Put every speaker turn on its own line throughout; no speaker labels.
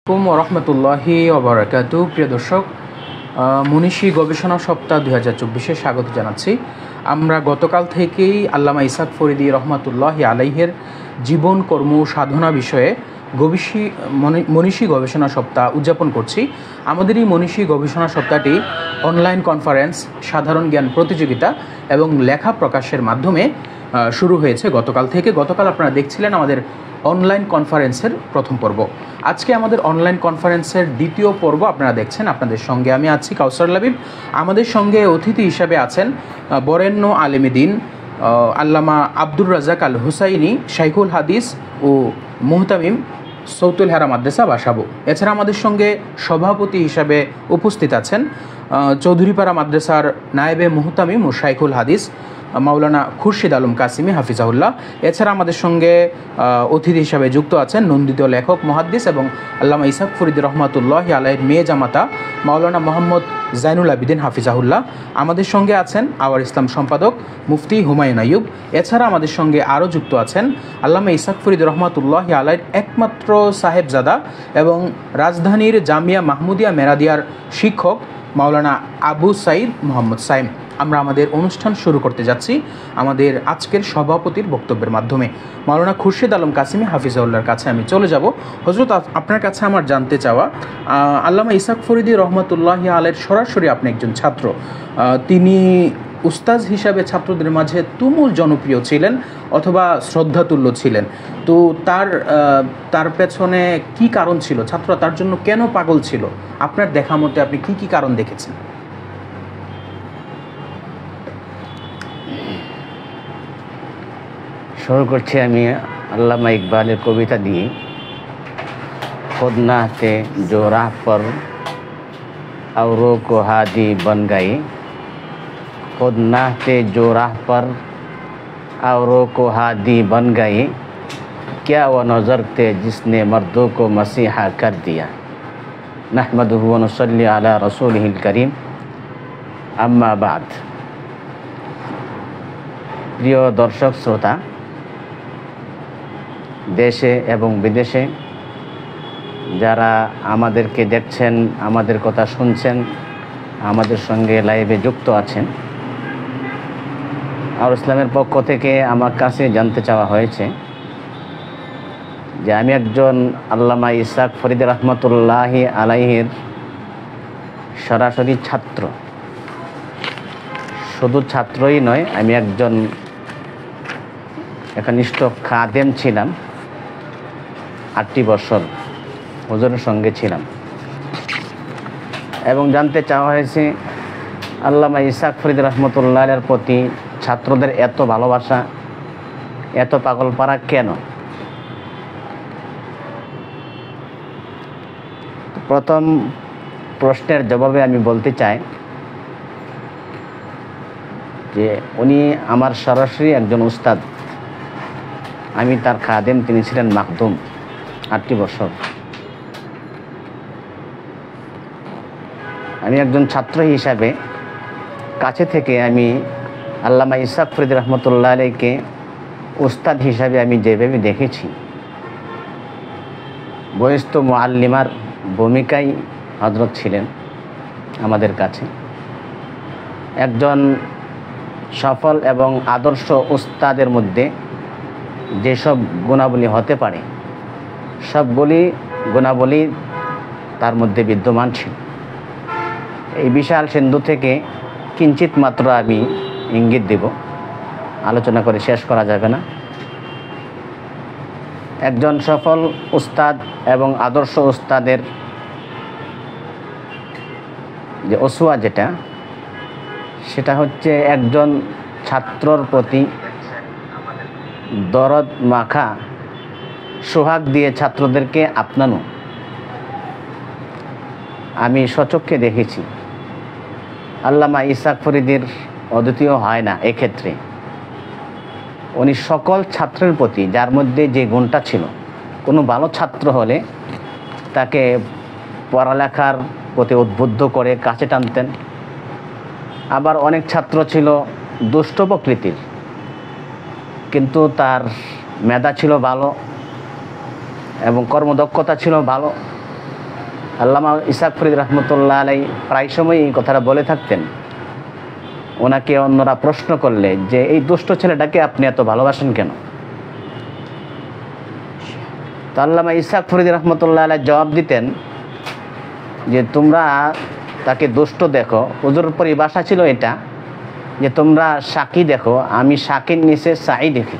রহমতুল্লাহি ওবরাকাতু। প্রিয় দর্শক, মনীষী গবেষণা সপ্তাহ 2024-এ স্বাগত জানাচ্ছি। আমরা গতকাল থেকেই আল্লামা ইসহাক ফরিদী রহমতুল্লাহি আলাইহের জীবন কর্ম সাধনা বিষয়ে মনীষী গবেষণা সপ্তাহ উদযাপন করছি। আমাদের এই মনীষী গবেষণা সপ্তাহটি অনলাইন কনফারেন্স, সাধারণ জ্ঞান প্রতিযোগিতা এবং লেখা প্রকাশের মাধ্যমে শুরু হয়েছে গতকাল থেকে। গতকাল আপনারা দেখছিলেন আমাদের অনলাইন কনফারেন্সের প্রথম পর্ব। আজকে আমাদের অনলাইন কনফারেন্সের দ্বিতীয় পর্ব আপনারা দেখছেন। আপনাদের সঙ্গে আমি আছি কাউসার লাবিব। আমাদের সঙ্গে অতিথি হিসাবে আছেন বরেণ্য আলেমে দ্বীন আল্লামা আব্দুর রাজ্জাক আল হুসাইনি, শাইখুল হাদিস ও মুহতামিম সৌতুল হেরা মাদ্রাসা বাসাবো। এছাড়া আমাদের সঙ্গে সভাপতি হিসাবে উপস্থিত আছেন চৌধুরীপাড়া মাদ্রাসার নায়েবে মুহতামিম ও শাইখুল হাদিস মাওলানা খুরশিদ আলম কাসিমি হাফিজাহুল্লাহ। এছাড়া আমাদের সঙ্গে অতিথি হিসাবে যুক্ত আছেন নন্দিত লেখক মুহাদ্দিস এবং আল্লামা ইসহাক ফরিদী রহমতুল্লাহি আলাইহির মেয়ে জামাতা মাওলানা মোহাম্মদ জাইনুল আবিদিন হাফিজাহুল্লাহ। আমাদের সঙ্গে আছেন আওয়ার ইসলাম সম্পাদক মুফতি হুমায়ুন আইয়ুব। এছাড়া আমাদের সঙ্গে আরও যুক্ত আছেন আল্লামা ইসহাক ফরিদী রহমতুল্লাহি আলাইহির একমাত্র সাহেবজাদা এবং রাজধানীর জামিয়া মাহমুদিয়া মেরাদিয়ার শিক্ষক মাওলানা আবু সাইদ মোহাম্মদ সাইম। আমরা আমাদের অনুষ্ঠান শুরু করতে যাচ্ছি আমাদের আজকের সভাপতির বক্তব্যের মাধ্যমে। মাওলানা খুরশিদ আলম কাসিমি হাফিজাহুল্লাহর কাছে আমি চলে যাব। হযরত, আপনার কাছে আমার জানতে চাওয়া, আল্লামা ইসহাক ফরিদী রহমতুল্লাহি আলাইহির সরাসরি আপনি একজন ছাত্র। তিনি উস্তাজ হিসাবে ছাত্রদের মাঝে তুমুল জনপ্রিয় ছিলেন অথবা শ্রদ্ধাতুল্য ছিলেন। তো তার পেছনে কি কারণ ছিল? ছাত্ররা তার জন্য কেন পাগল ছিল? আপনার দেখা মতে আপনি কি কারণ দেখেছেন?
শুরু করছি আমি আল্লামা ইকবালের কবিতা দিয়ে। खुद नाते जो राह पर औरों को हादी बन गए, खुद नाते जो राह पर औरों को हादी बन गए, क्या वो नज़र थे जिसने मर्दों को मसीहा कर दिया। नहमदुहु व नुसल्ली अला रसूलिहिल करीम, अम्मा बाद। প্রিয় দর্শক শ্রোতা, দেশে এবং বিদেশে যারা আমাদেরকে দেখছেন, আমাদের কথা শুনছেন, আমাদের সঙ্গে লাইভে যুক্ত আছেন, আর ইসলামের পক্ষ থেকে আমার কাছে জানতে চাওয়া হয়েছে যে আমি একজন আল্লামা ইসহাক ফরিদী রহমতুল্লাহি আলাইহির সরাসরি ছাত্র। শুধু ছাত্রই নয়, আমি একজন একনিষ্ঠ খাদেম ছিলাম। 8টি বছর হুজুরের সঙ্গে ছিলাম এবং জানতে চাওয়া হয়েছে আল্লামা ইসহাক ফরিদী রহমতুল্লাহের প্রতি ছাত্রদের এত ভালোবাসা, এত পাগল পারা কেন? প্রথম প্রশ্নের জবাবে আমি বলতে চাই যে উনি আমার সরাসরি একজন উস্তাদ। আমি তার খাদেম, তিনি ছিলেন মাকদুম 8টি বছর। আমি একজন ছাত্র হিসাবে কাছে থেকে আমি আল্লামা ইসহাক ফরিদী রহমতুল্লাহ আলাইহিকে উস্তাদ হিসাবে আমি যেভাবে দেখেছি, বয়স্ত মুআল্লিমার ভূমিকায় হযরত ছিলেন আমাদের কাছে। একজন সফল এবং আদর্শ উস্তাদের মধ্যে যেসব গুণাবলী হতে পারে, সবগুলি গুণাবলী তার মধ্যে বিদ্যমান ছিল। এই বিশাল সিন্ধু থেকে কিঞ্চিত মাত্র আমি ইঙ্গিত দেব, আলোচনা করে শেষ করা যাবে না। একজন সফল উস্তাদ এবং আদর্শ উস্তাদের যে ওসওয়া যেটা, সেটা হচ্ছে একজন ছাত্রর প্রতি দরদ মাখা সোহাগ দিয়ে ছাত্রদেরকে আপনানো। আমি সচক্ষে দেখেছি আল্লামা ইসহাক ফরিদীর অদ্বিতীয় হয় না এক্ষেত্রে। উনি সকল ছাত্রের প্রতি, যার মধ্যে যে গুণটা ছিল, কোনো ভালো ছাত্র হলে তাকে পড়ালেখার প্রতি উদ্বুদ্ধ করে কাছে টানতেন। আবার অনেক ছাত্র ছিল দুষ্ট প্রকৃতির, কিন্তু তার মেধা ছিল ভালো এবং কর্মদক্ষতা ছিল ভালো, আল্লামা ইসাক ফরিদ রহমতুল্লাহ আলাই প্রায় সময় এই কথাটা বলে থাকতেন। ওনাকে অন্যরা প্রশ্ন করলে যে এই দুষ্ট ছেলেটাকে আপনি এত ভালোবাসেন কেন, তো আল্লামা ইসাক ফরিদ রহমতুল্লাহ আলাই জবাব দিতেন যে তোমরা তাকে দুষ্ট দেখো, হুজুরের পরিভাষা ছিল এটা যে তোমরা সাকি দেখো, আমি সাকির নিচে সাই দেখি।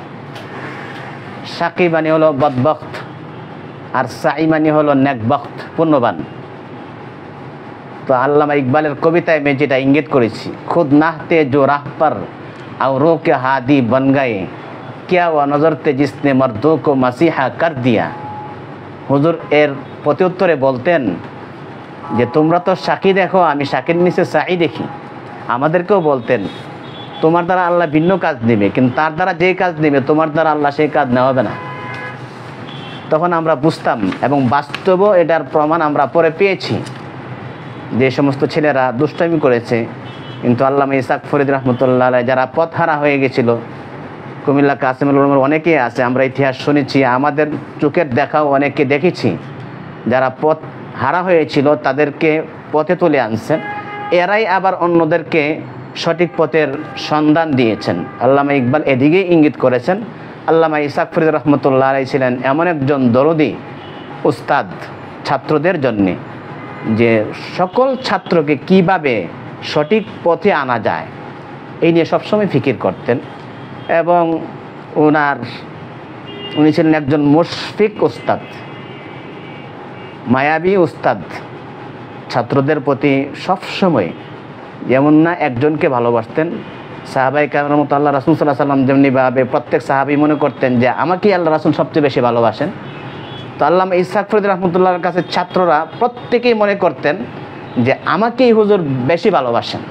সাকি মানে হলো বদবখ্ত, আর সাই মানে হলো নেকবখ্ত, পুণ্যবান। তো আল্লামা ইকবালের কবিতায় আমি যেটা ইঙ্গিত করেছি, খুদ নাহতে জো রাহ পর আও রোকে হাদি বন গায়ে কিয়া ওয়া নজরতে জিসনে মর্দো কো মাসিহা কর দিয়া। হুজুর এর প্রত্যুত্তরে বলতেন যে তোমরা তো সাকি দেখো, আমি সাকির নিচে সাই দেখি। আমাদেরকেও বলতেন তোমার দ্বারা আল্লাহ ভিন্ন কাজ নেবে, কিন্তু তার দ্বারা যে কাজ নেবে তোমার দ্বারা আল্লাহ সেই কাজ নেওয়াবে না। তখন আমরা বুঝতাম, এবং বাস্তবও এটার প্রমাণ আমরা পরে পেয়েছি, যে সমস্ত ছেলেরা দুষ্টামি করেছে কিন্তু আল্লামা ইসাক ফরিদ রহমতুল্লাহ আলাই যারা পথহারা হয়ে গেছিল, কুমিল্লা কাসিমুল উলামার অনেকেই আছে, আমরা ইতিহাস শুনেছি, আমাদের চোখের দেখাও অনেকে দেখেছি, যারা পথ হারা হয়েছিল তাদেরকে পথে তুলে আনছেন, এরাই আবার অন্যদেরকে সঠিক পথের সন্ধান দিয়েছেন। আল্লামা ইকবাল এদিকেই ইঙ্গিত করেছেন। আল্লামা ইসাক ফরিদ রহমতুল্লাহ আলাই ছিলেন এমন একজন দরদি উস্তাদ ছাত্রদের জন্যে, যে সকল ছাত্রকে কিভাবে সঠিক পথে আনা যায় এই নিয়ে সবসময় ফিকির করতেন। এবং উনি ছিলেন একজন মুশফিক উস্তাদ, মায়াবী উস্তাদ, ছাত্রদের প্রতি সবসময় যেমন না একজনকে ভালোবাসতেন, সাহাবাই কারামের মতো আল্লাহ রাসূল সাল্লাল্লাহু আলাইহি ওয়াসাল্লাম যেমনিভাবে প্রত্যেক সাহাবী মনে করতেন যে আমাকেই আল্লাহ রাসূল সবচেয়ে বেশি ভালোবাসেন, তো আল্লামা ইসহাক ফরিদ রহমতুল্লাহর কাছে ছাত্ররা প্রত্যেকেই মনে করতেন যে আমাকেই হুজুর বেশি ভালোবাসেন।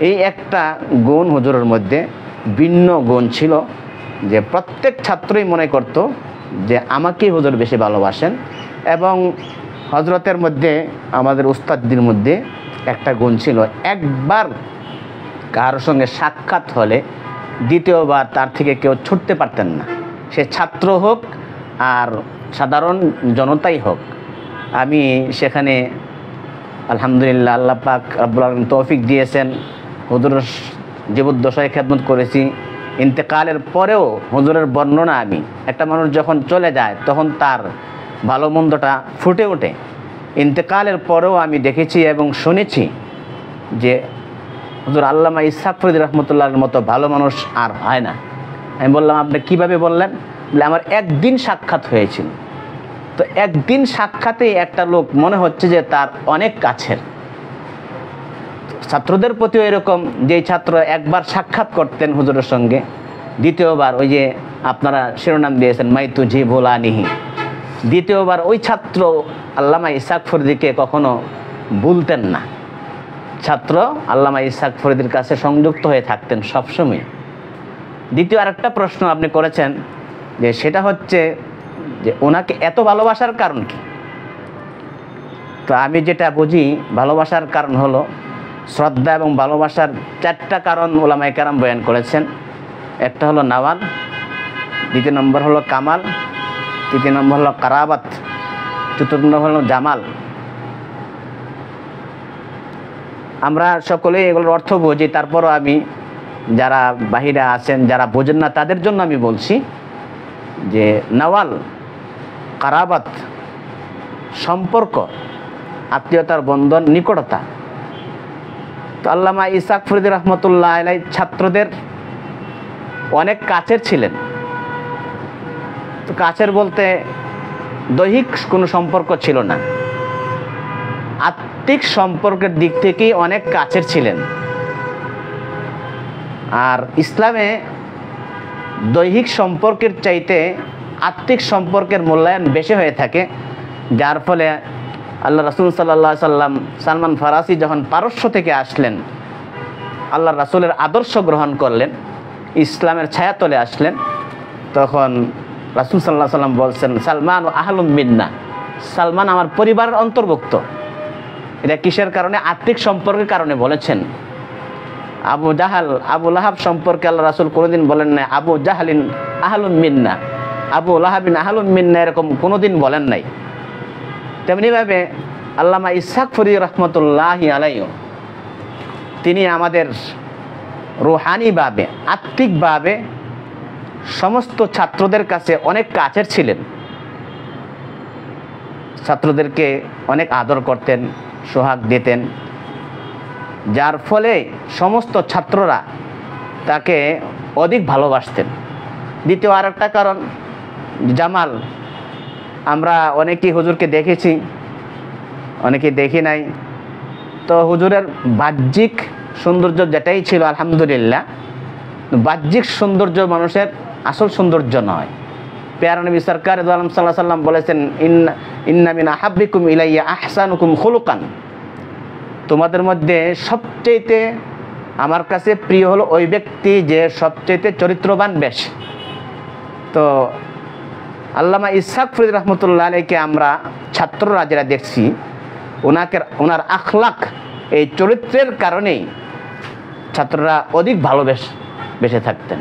এই একটা গুণ হুজুরের মধ্যে ভিন্ন গুণ ছিল, যে প্রত্যেক ছাত্রই মনে করত যে আমাকেই হুজুর বেশি ভালোবাসেন। এবং হজরতের মধ্যে, আমাদের উস্তাদদের মধ্যে একটা গুণ ছিল, একবার কারোর সঙ্গে সাক্ষাৎ হলে দ্বিতীয়বার তার থেকে কেউ ছুটতে পারতেন না, সে ছাত্র হোক আর সাধারণ জনতাই হোক। আমি সেখানে আলহামদুলিল্লাহ আল্লাহ পাক রব্বুল আলামিন তৌফিক দিয়েছেন, হুজুরের জীবদ্দশায় খেদমত করেছি। ইন্তেকালের পরেও হুজুরের বর্ণনা, আমি একটা মানুষ যখন চলে যায় তখন তার ভালো মন্দটা ফুটে ওঠে। ইন্তেকালের পরেও আমি দেখেছি এবং শুনেছি যে হুজুর আল্লামা ইসহাক ফরিদ রহমতুল্লাহর মতো ভালো মানুষ আর হয় না। আমি বললাম আপনি কীভাবে বললেন? বলে আমার একদিন সাক্ষাৎ হয়েছিল, তো একদিন সাক্ষাতেই একটা লোক মনে হচ্ছে যে তার অনেক কাছের। ছাত্রদের প্রতিও এরকম, যেই ছাত্র একবার সাক্ষাৎ করতেন হুজুরের সঙ্গে, দ্বিতীয়বার ওই যে আপনারা শিরোনাম দিয়েছেন মাই তুঝি ভোলানিহি, দ্বিতীয়বার ওই ছাত্র আল্লামা ইসহাক ফরিদিকে কখনো ভুলতেন না। ছাত্র আল্লামা ইসহাক ফরিদির কাছে সংযুক্ত হয়ে থাকতেন সবসময়। দ্বিতীয় আরেকটা প্রশ্ন আপনি করেছেন, যে সেটা হচ্ছে যে ওনাকে এত ভালোবাসার কারণ কি? তো আমি যেটা বুঝি, ভালোবাসার কারণ হলো শ্রদ্ধা এবং ভালোবাসার চারটা কারণ উলামায়ে কেরাম বয়ান করেছেন। একটা হলো নাওয়াল, দ্বিতীয় নম্বর হলো কামাল, তৃতীয় নম্বর হলো কারাবাত, চতুর্থ নম্বর হলো জামাল। আমরা সকলেই এগুলোর অর্থ বুঝি, তারপরও আমি যারা বাহিরে আছেন, যারা বোঝেন না, তাদের জন্য আমি বলছি যে নাওয়াল, কারাবাত, সম্পর্ক, আত্মীয়তার বন্ধন, নিকটতা। তো আল্লামা ইসহাক ফরিদ রহমতুল্লাহ আলাইহি ছাত্রদের অনেক কাছের ছিলেন। তো কাছের বলতে দৈহিক কোনো সম্পর্ক ছিল না, আত্মিক সম্পর্কের দিক থেকেই অনেক কাছের ছিলেন। আর ইসলামে দৈহিক সম্পর্কের চাইতে আত্মিক সম্পর্কের মূল্যায়ন বেশি হয়ে থাকে, যার ফলে আল্লাহ রাসূল সাল্লাল্লাহু আলাইহি সাল্লাম সালমান ফারাসি যখন পারস্য থেকে আসলেন, আল্লাহ রাসূলের আদর্শ গ্রহণ করলেন, ইসলামের ছায়াতলে আসলেন, তখন রাসূল সাল্লাল্লাহু আলাইহি সাল্লাম বলছেন সালমান আহলুম মিন্না, সালমান আমার পরিবারের অন্তর্ভুক্ত। এটা কিসের কারণে? আত্মিক সম্পর্কের কারণে বলেছেন। আবু জাহাল, আবু লাহাব সম্পর্কে আল্লাহ রাসূল কোনোদিন বলেন নাই আবু জাহালিন আহলুম মিন্না, আবু লাহাবিন আহলুম মিন্না, এরকম কোনোদিন বলেন নাই। তেমনিভাবে আল্লামা ইসহাক ফরিদী রহমতুল্লাহি আলাইহি তিনি আমাদের রুহানিভাবে, আত্মিকভাবে সমস্ত ছাত্রদের কাছে অনেক কাছের ছিলেন। ছাত্রদেরকে অনেক আদর করতেন, সোহাগ দিতেন, যার ফলে সমস্ত ছাত্ররা তাকে অধিক ভালোবাসতেন। দ্বিতীয় আর একটা কারণ, জামাল, আমরা অনেকেই হুজুরকে দেখেছি, অনেকেই দেখি নাই। তো হুজুরের বাহ্যিক সৌন্দর্য যেটাই ছিল আলহামদুলিল্লাহ, বাহ্যিক সৌন্দর্য মানুষের আসল সৌন্দর্য নয়। প্যারা নবী সরকার আলম সাল্লাহ সাল্লাম বলেছেন, ইন্না মিন আহাব্বিকুম ইলাইয়া আহসানুকুম খুলুকান, তোমাদের মধ্যে সবচেয়ে আমার কাছে প্রিয় হলো ওই ব্যক্তি যে সবচেয়ে চরিত্রবান বেশ। তো আল্লামা ইসহাক ফরিদী রহমতুল্লাহ আলাইহিকে আমরা ছাত্ররা যারা দেখছি, ওনার আখলাক, এই চরিত্রের কারণেই ছাত্ররা অধিক বেঁচে থাকতেন।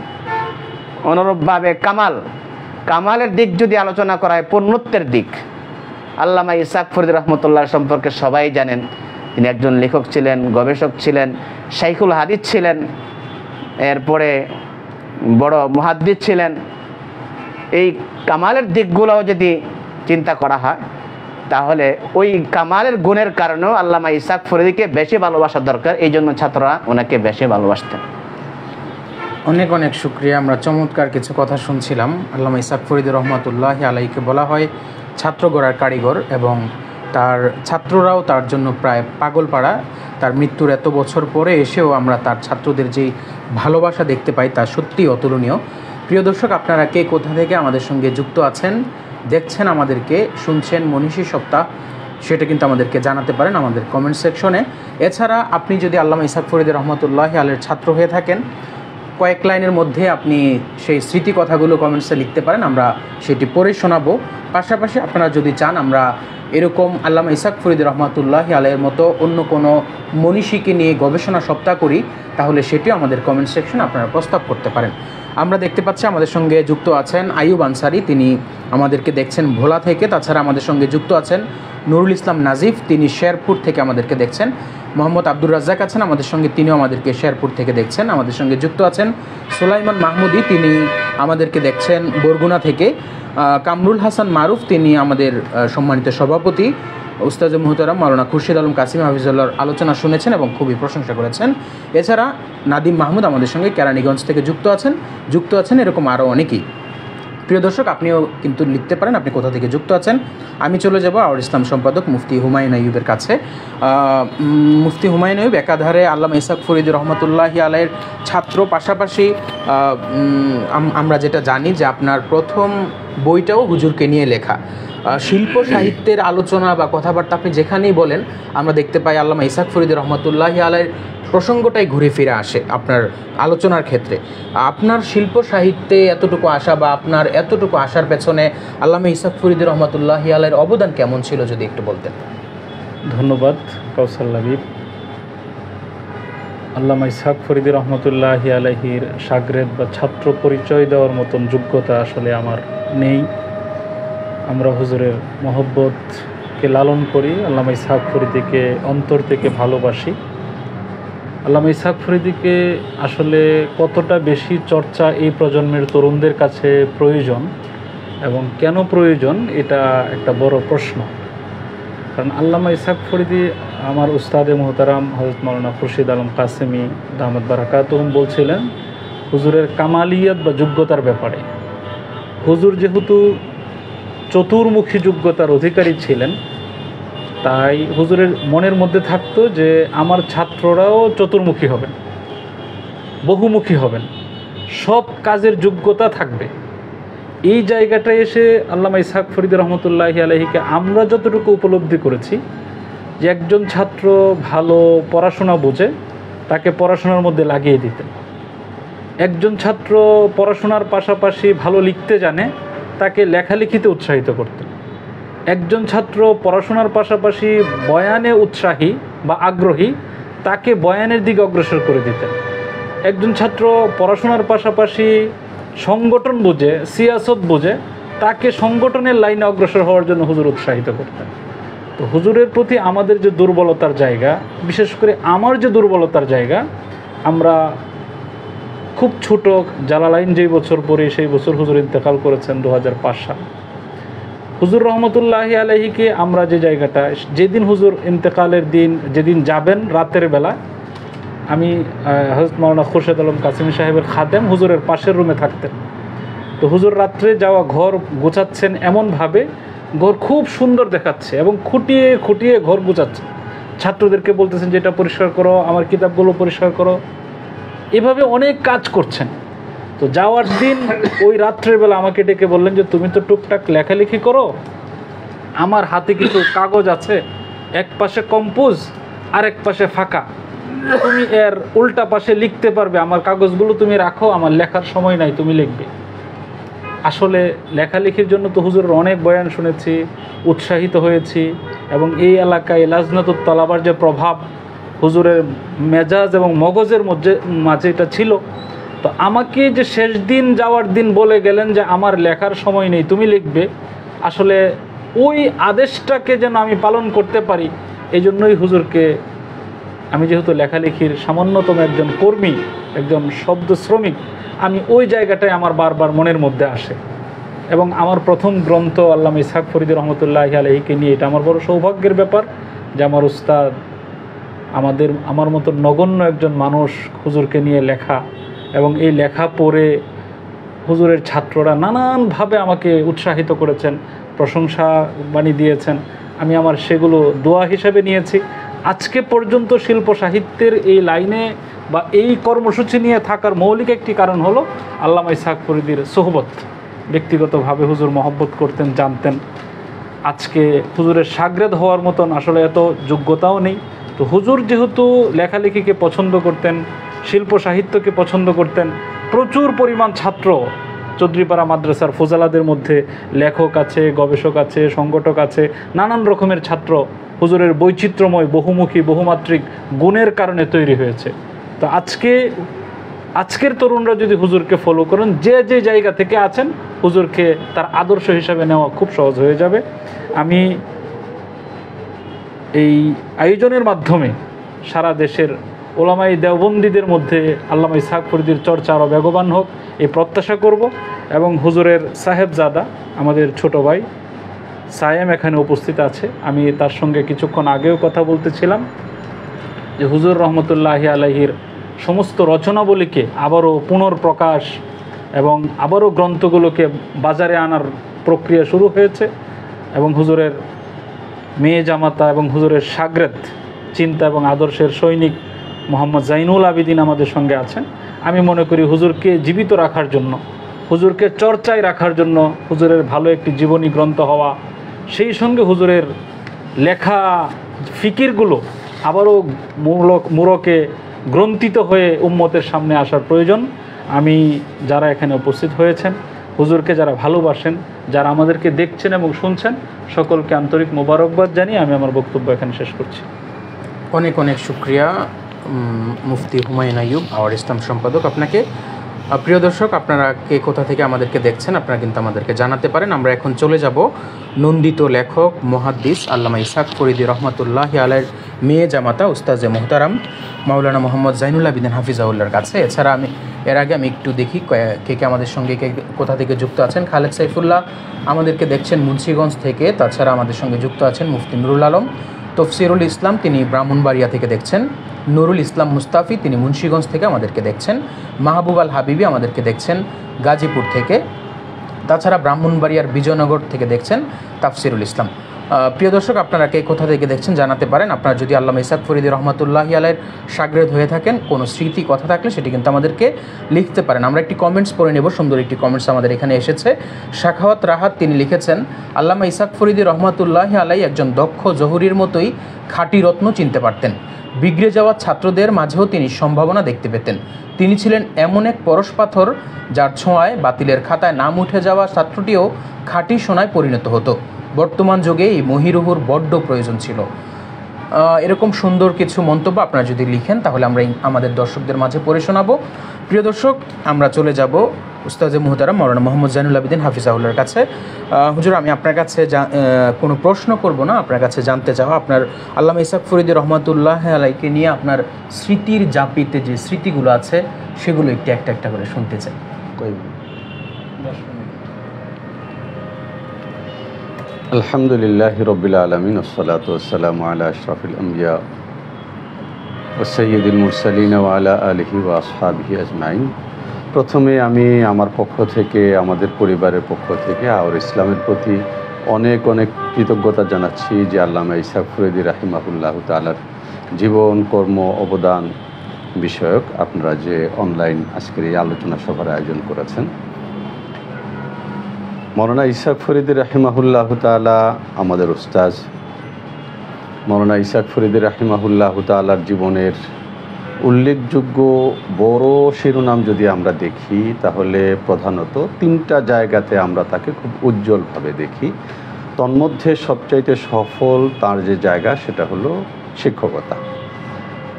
অনুরূপভাবে কামালের দিক যদি আলোচনা করা হয়, পূর্ণত্বের দিক, আল্লামা ইসহাক ফরিদী রহমতুল্লাহ সম্পর্কে সবাই জানেন। তিনি একজন লেখক ছিলেন, গবেষক ছিলেন, শাইখুল হাদিস ছিলেন, এরপরে বড় মুহাদ্দিস ছিলেন। এই কামালের দিকগুলোও যদি চিন্তা করা হয়, তাহলে ওই কামালের গুণের কারণেও আল্লামা ইসহাক ফরিদীকে বেশি ভালোবাসা দরকার। এই জন্য ছাত্ররা ওনাকে বেশি ভালোবাসতেন।
অনেক অনেক শুক্রিয়া। আমরা চমৎকার কিছু কথা শুনছিলাম। আল্লামা ইসহাক ফরিদী রহমতুল্লাহি আলাইহিকে বলা হয় ছাত্র গড়ার কারিগর, এবং তার ছাত্ররাও তার জন্য প্রায় পাগলপাড়া। তার মৃত্যুর এত বছর পরে এসেও আমরা তার ছাত্রদের যেই ভালোবাসা দেখতে পাই, তা সত্যিই অতুলনীয়। প্রিয় দর্শক, আপনারা কে কোথা থেকে আমাদের সঙ্গে যুক্ত আছেন, দেখছেন আমাদেরকে, শুনছেন মনীষী সপ্তাহ, সেটা কিন্তু আমাদেরকে জানাতে পারেন আমাদের কমেন্ট সেকশনে। এছাড়া আপনি যদি আল্লামা ইসহাক ফরিদী রহমতুল্লাহি আলাইহির ছাত্র হয়ে থাকেন, কয়েক লাইনের মধ্যে আপনি সেই স্মৃতি কথাগুলো কমেন্টসে লিখতে পারেন, আমরা সেটি পড়ে শোনাবো। পাশাপাশি আপনারা যদি চান আমরা এরকম আল্লামা ইসহাক ফরিদী রহমতুল্লাহি আলাইহির মতো অন্য কোনো মনীষীকে নিয়ে গবেষণা সপ্তাহ করি, তাহলে সেটিও আমাদের কমেন্ট সেকশনে আপনারা প্রস্তাব করতে পারেন। আমরা দেখতে পাচ্ছি আমাদের সঙ্গে যুক্ত আছেন আইয়ুব আনসারি, তিনি আমাদেরকে দেখছেন ভোলা থেকে। তাছাড়া আমাদের সঙ্গে যুক্ত আছেন নুরুল ইসলাম নাজিফ, তিনি শেরপুর থেকে আমাদেরকে দেখছেন। মোহাম্মদ আব্দুর রাজ্জাক আছেন আমাদের সঙ্গে, তিনিও আমাদেরকে শেরপুর থেকে দেখছেন। আমাদের সঙ্গে যুক্ত আছেন সুলাইমান মাহমুদি, তিনি আমাদেরকে দেখছেন বরগুনা থেকে। কামরুল হাসান মারুফ, তিনি আমাদের সম্মানিত সভাপতি উস্তাদ মুহতারাম মাওলানা খুরশিদ আলম কাসিম হাফিজুল্লাহর আলোচনা শুনেছেন এবং খুবই প্রশংসা করেছেন। এছাড়া নাদিম মাহমুদ আমাদের সঙ্গে কেরানীগঞ্জ থেকে যুক্ত আছেন এরকম আরও অনেকেই। প্রিয় দর্শক, আপনিও কিন্তু লিখতে পারেন আপনি কোথা থেকে যুক্ত আছেন। আমি চলে যাব আওয়ার ইসলাম সম্পাদক মুফতি হুমায়ুন আইয়ুবের কাছে। মুফতি হুমায়ুন আইয়ুব একাধারে আল্লামা ইসহাক ফরিদী রহমতুল্লাহি আলাইহির ছাত্র, পাশাপাশি আমরা যেটা জানি যে আপনার প্রথম বইটাও হুজুরকে নিয়ে লেখা। শিল্প সাহিত্যের আলোচনা বা কথাবার্তা আপনি যেখানেই বলেন, আমরা দেখতে পাই আল্লামা ইসহাক ফরিদী রহমতুল্লাহি আলাইহির প্রসঙ্গটাই ঘুরে ফিরে আসে আপনার আলোচনার ক্ষেত্রে। আপনার শিল্প সাহিত্যে এতটুকু আসা বা আপনার এতটুকু আসার পেছনে আল্লামা ইসহাক ফরিদী রহমতুল্লাহি আলাইহির অবদান কেমন ছিল, যদি একটু বলতেন।
ধন্যবাদ কাউসার লাবিব। আল্লামা ইসহাক ফরিদী রহমতুল্লাহি আলাইহির শাগরেদ বা ছাত্র পরিচয় দেওয়ার মতন যোগ্যতা আসলে আমার নেই। আমরা হুজুরের মহব্বতকে লালন করি, আল্লামা ইসহাক ফরিদীকে অন্তর থেকে ভালোবাসি। আল্লামা ইসহাক ফরিদীকে আসলে কতটা বেশি চর্চা এই প্রজন্মের তরুণদের কাছে প্রয়োজন এবং কেন প্রয়োজন, এটা একটা বড় প্রশ্ন। কারণ আল্লামা ইসহাক ফরিদী আমার উস্তাদে মুহতারাম হযরত মাওলানা খুরশিদ আলম কাসেমি দামাত বারাকাতুহুম বলছিলেন হুজুরের কামালিয়াত বা যোগ্যতার ব্যাপারে। হুজুর যেহেতু চতুর্মুখী যোগ্যতার অধিকারী ছিলেন, তাই হুজুরের মনের মধ্যে থাকতো যে আমার ছাত্ররাও চতুর্মুখী হবেন, বহুমুখী হবেন, সব কাজের যোগ্যতা থাকবে। এই জায়গাটায় এসে আল্লামা ইসহাক ফরিদী রহমতুল্লাহি আলাইহিকে আমরা যতটুকু উপলব্ধি করেছি যে একজন ছাত্র ভালো পড়াশোনা বোঝে, তাকে পড়াশোনার মধ্যে লাগিয়ে দিতেন। একজন ছাত্র পড়াশোনার পাশাপাশি ভালো লিখতে জানে, তাকে লেখালেখিতে উৎসাহিত করতেন। একজন ছাত্র পড়াশোনার পাশাপাশি বয়ানে উৎসাহী বা আগ্রহী, তাকে বয়ানের দিকে অগ্রসর করে দিতেন। একজন ছাত্র পড়াশোনার পাশাপাশি সংগঠন বোঝে, সিয়াসত বোঝে, তাকে সংগঠনের লাইনে অগ্রসর হওয়ার জন্য হুজুর উৎসাহিত করতেন। তো হুজুরের প্রতি আমাদের যে দুর্বলতার জায়গা, বিশেষ করে আমার যে দুর্বলতার জায়গা, আমরা খুব ছোট, জালালাইন যেই বছর পড়ি সেই বছর হুজুর ইন্তেকাল করেছেন 2005 সাল। হুজুর রহমতুল্লাহি আলাইহিকে আমরা যে জায়গাটা, যেদিন হুজুর ইন্তেকালের দিন, যেদিন যাবেন রাতের বেলা, আমি হযরত মাওলানা খুরশেদ আলম কাসিমি সাহেবের খাদেম হুজুরের পাশের রুমে থাকতেন। তো হুজুর রাত্রে যাওয়া ঘর গোছাচ্ছেন এমনভাবে, ঘর খুব সুন্দর দেখাচ্ছে এবং খুঁটিয়ে খুঁটিয়ে ঘর গোছাচ্ছে। ছাত্রদেরকে বলতেছেন যে এটা পরিষ্কার করো, আমার কিতাবগুলো পরিষ্কার করো, এভাবে অনেক কাজ করছেন। তো যাওয়ার দিন ওই রাত্রের বেলা আমাকে ডেকে বললেন যে তুমি তো টুকটাক লেখালেখি করো, আমার হাতে কিছু কাগজ আছে, এক পাশে কম্পোজ আর এক পাশে ফাঁকা, তুমি এর উল্টা পাশে লিখতে পারবে, আমার কাগজগুলো তুমি রাখো, আমার লেখার সময় নাই, তুমি লিখবে। আসলে লেখালেখির জন্য তো হুজুরের অনেক বয়ান শুনেছি, উৎসাহিত হয়েছি, এবং এই এলাকায় লাজনাতুত তালাবার যে প্রভাব হুজুরের মেজাজ এবং মগজের মাঝে এটা ছিল। তো আমাকে যে শেষ দিন যাওয়ার দিন বলে গেলেন যে আমার লেখার সময় নেই, তুমি লিখবে, আসলে ওই আদেশটাকে যেন আমি পালন করতে পারি, এই জন্যই হুজুরকে, আমি যেহেতু লেখালেখির সামান্যতম একজন কর্মী, একজন শব্দ শ্রমিক, আমি ওই জায়গাটায় আমার বারবার মনের মধ্যে আসে। এবং আমার প্রথম গ্রন্থ আল্লামা ইসহাক ফরিদী রহমতুল্লাহি আলাইহিকে নিয়ে, এটা আমার বড় সৌভাগ্যের ব্যাপার যে আমার উস্তাদ, আমার মতো নগণ্য একজন মানুষ হুজুরকে নিয়ে লেখা, এবং এই লেখা পড়ে হুজুরের ছাত্ররা নানানভাবে আমাকে উৎসাহিত করেছেন, প্রশংসা বাণী দিয়েছেন, আমি আমার সেগুলো দোয়া হিসাবে নিয়েছি। আজকে পর্যন্ত শিল্প সাহিত্যের এই লাইনে বা এই কর্মসূচি নিয়ে থাকার মৌলিক একটি কারণ হলো আল্লামা ইসহাক ফরিদীর সোহবত। ব্যক্তিগতভাবে হুজুর মহব্বত করতেন, জানতেন। আজকে হুজুরের শাগরেদ হওয়ার মতন আসলে এত যোগ্যতাও নেই। তো হুজুর যেহেতু লেখালেখিকে পছন্দ করতেন, শিল্প সাহিত্যকে পছন্দ করতেন, প্রচুর পরিমাণ ছাত্র চৌধুরীপাড়া মাদ্রাসার ফোজালাদের মধ্যে লেখক আছে, গবেষক আছে, সংগঠক আছে, নানান রকমের ছাত্র হুজুরের বৈচিত্র্যময়, বহুমুখী, বহুমাত্রিক গুণের কারণে তৈরি হয়েছে। তো আজকের তরুণরা যদি হুজুরকে ফলো করেন, যে যে জায়গা থেকে আছেন, হুজুরকে তার আদর্শ হিসাবে নেওয়া খুব সহজ হয়ে যাবে। আমি এই আয়োজনের মাধ্যমে সারা দেশের ওলামাই দেওবন্দীদের মধ্যে আল্লামা ইসহাক ফরিদীর চর্চা আরও বেগবান হোক, এই প্রত্যাশা করব। এবং হুজুরের সাহেবজাদা, আমাদের ছোট ভাই সায়েম এখানে উপস্থিত আছে, আমি তার সঙ্গে কিছুক্ষণ আগেও কথা বলতেছিলাম যে হুজুর রহমতুল্লাহি আলাইহির সমস্ত রচনাবলীকে আবারও পুনর্প্রকাশ এবং আবারও গ্রন্থগুলোকে বাজারে আনার প্রক্রিয়া শুরু হয়েছে। এবং হুজুরের মেয়ে জামাতা এবং হুজুরের শাগরেদ, চিন্তা এবং আদর্শের সৈনিক মোহাম্মদ জাইনুল আবিদিন আমাদের সঙ্গে আছেন। আমি মনে করি হুজুরকে জীবিত রাখার জন্য, হুজুরকে চর্চায় রাখার জন্য, হুজুরের ভালো একটি জীবনী গ্রন্থ হওয়া, সেই সঙ্গে হুজুরের লেখা ফিকিরগুলো আবারও মুরকে গ্রন্থিত হয়ে উম্মতের সামনে আসার প্রয়োজন। আমি যারা এখানে উপস্থিত হয়েছেন, হুজুরকে যারা ভালোবাসেন, যারা আমাদেরকে দেখছেন এবং শুনছেন, সকলকে আন্তরিক মোবারকবাদ জানিয়ে আমি আমার বক্তব্য এখানে শেষ করছি।
অনেক অনেক শুকরিয়া মুফতি হুমায়ুন আইয়ুব, আওয়ার ইসলাম সম্পাদক, আপনাকে। প্রিয় দর্শক, আপনারা কে কোথা থেকে আমাদেরকে দেখছেন আপনারা কিন্তু আমাদেরকে জানাতে পারেন। আমরা এখন চলে যাব নন্দিত লেখক মুহাদ্দিস আল্লামা ইসহাক ফরিদী রহমতুল্লাহি আলাইহির মেয়ে জামাতা উস্তাজে মোহতারাম মাওলানা মোহাম্মদ জাইনুল আবিদিন হাফিজাউল্লাহর কাছে। এছাড়া এর আগে আমি একটু দেখি কে কে আমাদের সঙ্গে কোথা থেকে যুক্ত আছেন। খালেদ সাইফুল্লাহ আমাদেরকে দেখছেন মুন্সিগঞ্জ থেকে। তাছাড়া আমাদের সঙ্গে যুক্ত আছেন মুফতি নুরুল আলম, তফসিরুল ইসলাম, তিনি ব্রাহ্মণবাড়িয়া থেকে দেখছেন। নুরুল ইসলাম মুস্তাফি, তিনি মুন্সিগঞ্জ থেকে আমাদেরকে দেখছেন। মাহবুব আল হাবিবি আমাদেরকে দেখছেন গাজীপুর থেকে। তাছাড়া ব্রাহ্মণবাড়িয়ার বিজয়নগর থেকে দেখছেন তাফসিরুল ইসলাম। প্রিয় দর্শক, আপনারা কে কোথা থেকে দেখছেন জানাতে পারেন। আপনারা যদি আল্লামা ইসহাক ফরিদী রহমতুল্লাহি আলাইহির শাগরেদ হয়ে থাকেন, কোনো স্মৃতি কথা থাকলে সেটি কিন্তু আমাদেরকে লিখতে পারেন। আমরা একটি কমেন্টস পড়ে নেব। সুন্দর একটি কমেন্টস আমাদের এখানে এসেছে। শাখাওয়াত রাহাত তিনি লিখেছেন, আল্লামা ইসহাক ফরিদী রহমতুল্লাহি আলাইহি একজন দক্ষ জহুরির মতোই খাঁটি রত্ন চিনতে পারতেন। বিগড়ে যাওয়া ছাত্রদের মাঝেও তিনি সম্ভাবনা দেখতে পেতেন। তিনি ছিলেন এমন এক পরশ পাথর যার ছোঁয়ায় বাতিলের খাতায় নাম উঠে যাওয়া ছাত্রটিও খাঁটি সোনায় পরিণত হতো। বর্তমান যুগে এই মহিরুহুর বড্ড প্রয়োজন ছিল। এরকম সুন্দর কিছু মন্তব্য আপনারা যদি লিখেন তাহলে আমরা আমাদের দর্শকদের মাঝে পড়ে শোনাবো। প্রিয় দর্শক, আমরা চলে যাব উস্তাজে মুহতারাম মাওলানা মোহাম্মদ জাইনুল আবেদিন হাফিজাহুল্লাহর কাছে। হুজুর, আমি আপনার কাছে কোনো প্রশ্ন করব না, আপনার কাছে জানতে চাও আপনার আল্লামা ইসহাক ফরিদী রহমাতুল্লাহ আলাইকে নিয়ে আপনার স্মৃতির জাপিতে যে স্মৃতিগুলো আছে সেগুলো একটু একটা একটা করে শুনতে চাই।
আলহামদুলিল্লাহ রব্বিল আলামিন ওয়াসসালাতু ওয়াসসালামু আলা আশরাফিল আমবিয়া ওয়া সাইয়্যিদিল মুরসালিন ওয়া আলা আলিহি ওয়া আসহাবিহি আজমাইন। প্রথমে আমি আমার পক্ষ থেকে, আমাদের পরিবারের পক্ষ থেকে আর ইসলামের প্রতি অনেক অনেক কৃতজ্ঞতা জানাচ্ছি যে আল্লামা ইসহাক ফরিদী রাহিমাহুল্লাহু তাআলার জীবন, কর্ম, অবদান বিষয়ক আপনারা যে অনলাইন আজকের এই আলোচনা সভার আয়োজন করেছেন। মাওলানা ইসহাক ফরিদী রাহিমাহুল্লাহু তাআলা আমাদের উস্তাজ। মাওলানা ইসহাক ফরিদী রাহিমাহুল্লাহু তাআলার জীবনের উল্লেখযোগ্য বড় শিরোনাম যদি আমরা দেখি তাহলে প্রধানত তিনটা জায়গাতে আমরা তাকে খুব উজ্জ্বলভাবে দেখি। তন্মধ্যে সবচাইতে সফল তার যে জায়গা সেটা হলো শিক্ষকতা।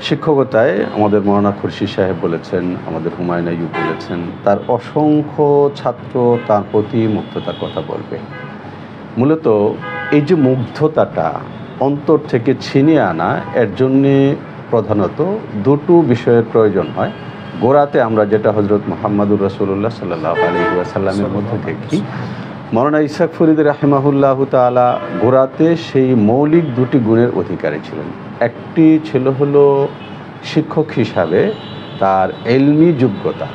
শিক্ষকতায় আমাদের মাওলানা খুরশিদ সাহেব বলেছেন, আমাদের হুমায়ুন আইয়ুব বলেছেন, তার অসংখ্য ছাত্র তার প্রতি মুগ্ধতার কথা বলবে। মূলত এই যে মুগ্ধতাটা অন্তর থেকে ছিনিয়ে আনা, এর জন্যে প্রধানত দুটো বিষয়ের প্রয়োজন হয়। গোড়াতে আমরা যেটা হযরত মুহাম্মদুর রাসূলুল্লাহ সাল্লাল্লাহু আলাইহি ওয়াসাল্লামের মধ্যে দেখি, মাওলানা ইসহাক ফরিদী রাহিমাহুল্লাহু তাআলা গোড়াতে সেই মৌলিক দুটি গুণের অধিকারী ছিলেন। একটি ছিল হলো শিক্ষক হিসাবে তার ইলমি যোগ্যতা।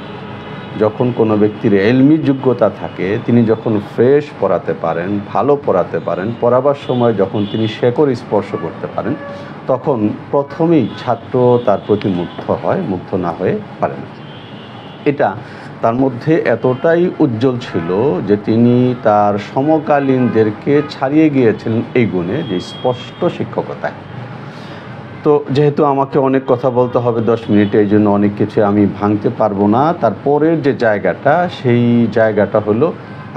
যখন কোনো ব্যক্তির ইলমি যোগ্যতা থাকে, তিনি যখন ফ্রেশ পড়াতে পারেন, ভালো পড়াতে পারেন, পড়াবার সময় যখন তিনি শেকড় স্পর্শ করতে পারেন, তখন প্রথমেই ছাত্র তার প্রতি মুগ্ধ হয়, মুগ্ধ না হয়ে পারে না। এটা তার মধ্যে এতটাই উজ্জ্বল ছিল যে তিনি তার সমকালীনদেরকে ছাড়িয়ে গিয়েছিলেন এই গুণে, যে স্পষ্ট শিক্ষকতায়। তো যেহেতু আমাকে অনেক কথা বলতে হবে 10 মিনিটে, এই জন্য অনেক কিছু আমি ভাঙতে পারবো না। তারপরের যে জায়গাটা, সেই জায়গাটা হলো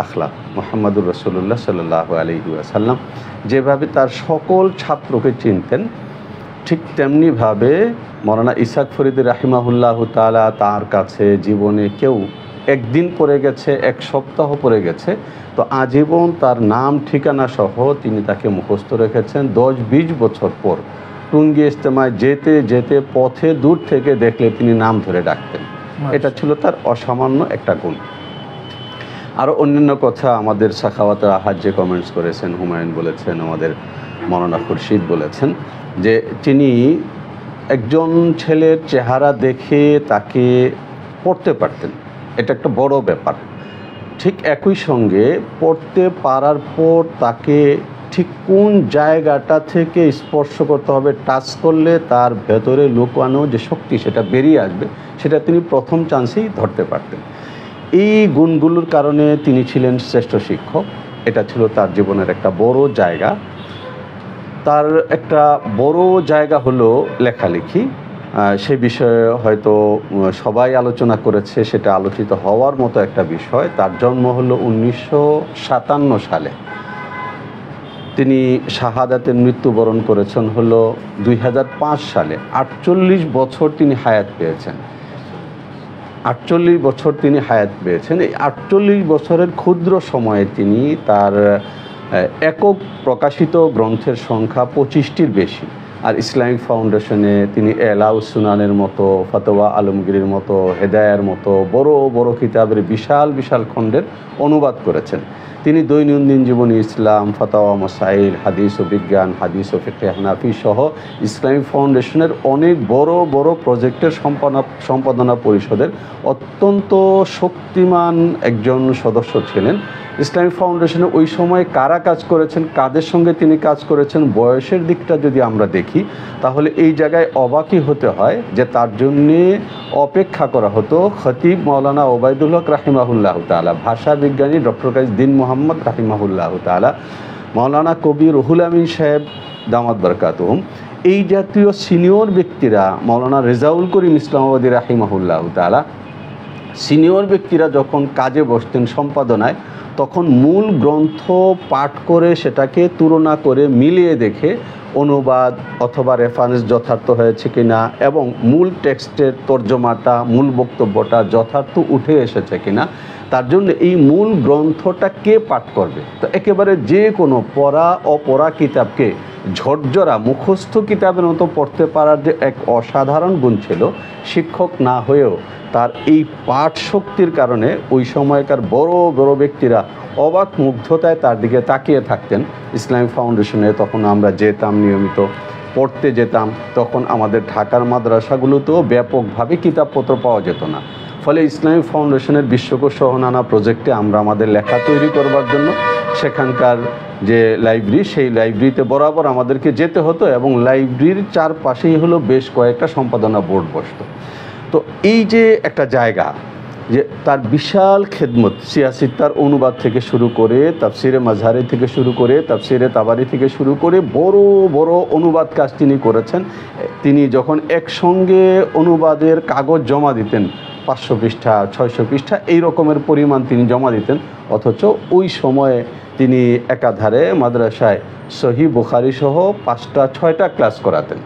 আখলাক। মুহাম্মদুর রাসূলুল্লাহ সাল্লাল্লাহু আলাইহি ওয়াসাল্লাম যেভাবে তার সকল ছাত্রকে চিনতেন, ঠিক তেমনিভাবে মাওলানা ইসহাক ফরিদী রাহিমাহুল্লাহু তাআলা তার কাছে জীবনে কেউ একদিন পড়ে গেছে, এক সপ্তাহ পড়ে গেছে, তো আজীবন তার নাম ঠিকানা সহ তিনি তাকে মুখস্থ রেখেছেন। 10-20 বছর পর টুঙ্গি ইজতেমায় যেতে যেতে পথে দূর থেকে দেখলে তিনি নাম ধরে ডাকতেন। এটা ছিল তার অসামান্য একটা গুণ। আরও অন্যান্য কথা আমাদের সাখাওয়াতের আহাদ যে কমেন্টস করেছেন, হুমায়ুন বলেছেন, আমাদের মাওলানা খুরশিদ বলেছেন যে তিনি একজন ছেলের চেহারা দেখে তাকে পড়তে পারতেন, এটা একটা বড় ব্যাপার। ঠিক একই সঙ্গে পড়তে পারার পর তাকে ঠিক কোন জায়গাটা থেকে স্পর্শ করতে হবে, টাচ করলে তার ভেতরে লুকানো যে শক্তি সেটা বেরিয়ে আসবে, সেটা তিনি প্রথম চান্সেই ধরতে পারতেন। এই গুণগুলোর কারণে তিনি ছিলেন শ্রেষ্ঠ শিক্ষক। এটা ছিল তার জীবনের একটা বড় জায়গা। তার একটা বড় জায়গা হলো লেখালেখি। সে বিষয়ে হয়তো সবাই আলোচনা করেছে, সেটা আলোচিত হওয়ার মতো একটা বিষয়। তার জন্ম হলো 1957 সালে। তিনি শাহাদাতের মৃত্যুবরণ করেছেন হলো 2005 সালে। 48 বছর তিনি হায়াত পেয়েছেন। 48 বছর তিনি হায়াত পেয়েছেন। এই 48 বছরের ক্ষুদ্র সময়ে তিনি তার একক প্রকাশিত গ্রন্থের সংখ্যা 25টির বেশি। আর ইসলামিক ফাউন্ডেশনে তিনি এলাউ সুনানের মতো, ফতোয়া আলমগীরের মতো, হেদায়ার মতো বড় বড় কিতাবের বিশাল বিশাল খণ্ডের অনুবাদ করেছেন। তিনি দৈনন্দিন জীবনী ইসলাম, ফতোয়া মাসাইল, হাদিস ও বিজ্ঞান, হাদিস ও ফিকহে হানাফি সহ ইসলামিক ফাউন্ডেশনের অনেক বড় বড় প্রজেক্টের সম্পাদনা পরিষদের অত্যন্ত শক্তিমান একজন সদস্য ছিলেন। ইসলামিক ফাউন্ডেশনে ওই সময় কারা কাজ করেছেন, কাদের সঙ্গে তিনি কাজ করেছেন, বয়সের দিকটা যদি আমরা দেখি তাহলে এই জায়গায় অবাকই হতে হয় যে তার জন্যে অপেক্ষা করা হতো খতিব মাওলানা ওবায়দুল হক রাহিমাহুল্লাহ তাআলা, ভাষা বিজ্ঞানী ডক্টর কাজী দ্বীন মোহাম্মদ রাহিমাহুল্লাহ তাআলা, মাওলানা কবি রুহুল আমিন সাহেব দামাত বরকাতুহুম, এই জাতীয় সিনিয়র ব্যক্তিরা, মাওলানা রেজাউল করিম ইসলামাবাদী রাহিমাহুল্লাহ তাআলা, সিনিয়র ব্যক্তিরা যখন কাজে বসতেন সম্পাদনায়, তখন মূল গ্রন্থ পাঠ করে সেটাকে তুলনা করে মিলিয়ে দেখে অনুবাদ অথবা রেফারেন্স যথার্থ হয়েছে কিনা এবং মূল টেক্সটের তর্জমাটা, মূল বক্তব্যটা যথার্থ উঠে এসেছে কিনা, তার জন্য এই মূল গ্রন্থটা কে পাঠ করবে। তো একেবারে যে কোনো পড়া অপড়া কিতাবকে ঝরঝরা মুখস্থ কিতাবের মতো পড়তে পারার যে এক অসাধারণ গুণ ছিল, শিক্ষক না হয়েও তার এই পাঠ শক্তির কারণে ওই সময়কার বড় বড় ব্যক্তিরা অবাক মুগ্ধতায় তার দিকে তাকিয়ে থাকতেন। ইসলামিক ফাউন্ডেশনে তখন আমরা যেতাম, নিয়মিত পড়তে যেতাম। তখন আমাদের ঢাকার মাদ্রাসাগুলোতেও ব্যাপকভাবে কিতাবপত্র পাওয়া যেত না। ফলে ইসলামিক ফাউন্ডেশনের বিশ্বকোষ সহ নানা প্রজেক্টে আমরা আমাদের লেখা তৈরি করবার জন্য সেখানকার যে লাইব্রেরি, সেই লাইব্রেরিতে বরাবর আমাদেরকে যেতে হতো এবং লাইব্রেরির চারপাশেই হলো বেশ কয়েকটা সম্পাদনা বোর্ড বসতো। তো এই যে একটা জায়গা, যে তার বিশাল খেদমত, সিয়াসিত্তার অনুবাদ থেকে শুরু করে, তাফসিরে মাজহারি থেকে শুরু করে, তাফসিরে তাবারি থেকে শুরু করে বড় বড় অনুবাদ কাজ তিনি করেছেন। তিনি যখন একসঙ্গে অনুবাদের কাগজ জমা দিতেন, 500 পৃষ্ঠা 600 পৃষ্ঠা এই রকমের পরিমাণ তিনি জমা দিতেন, অথচ ওই সময়ে তিনি একাধারে মাদ্রাসায় সহিহ বুখারী সহ 5টা 6টা ক্লাস করাতেন।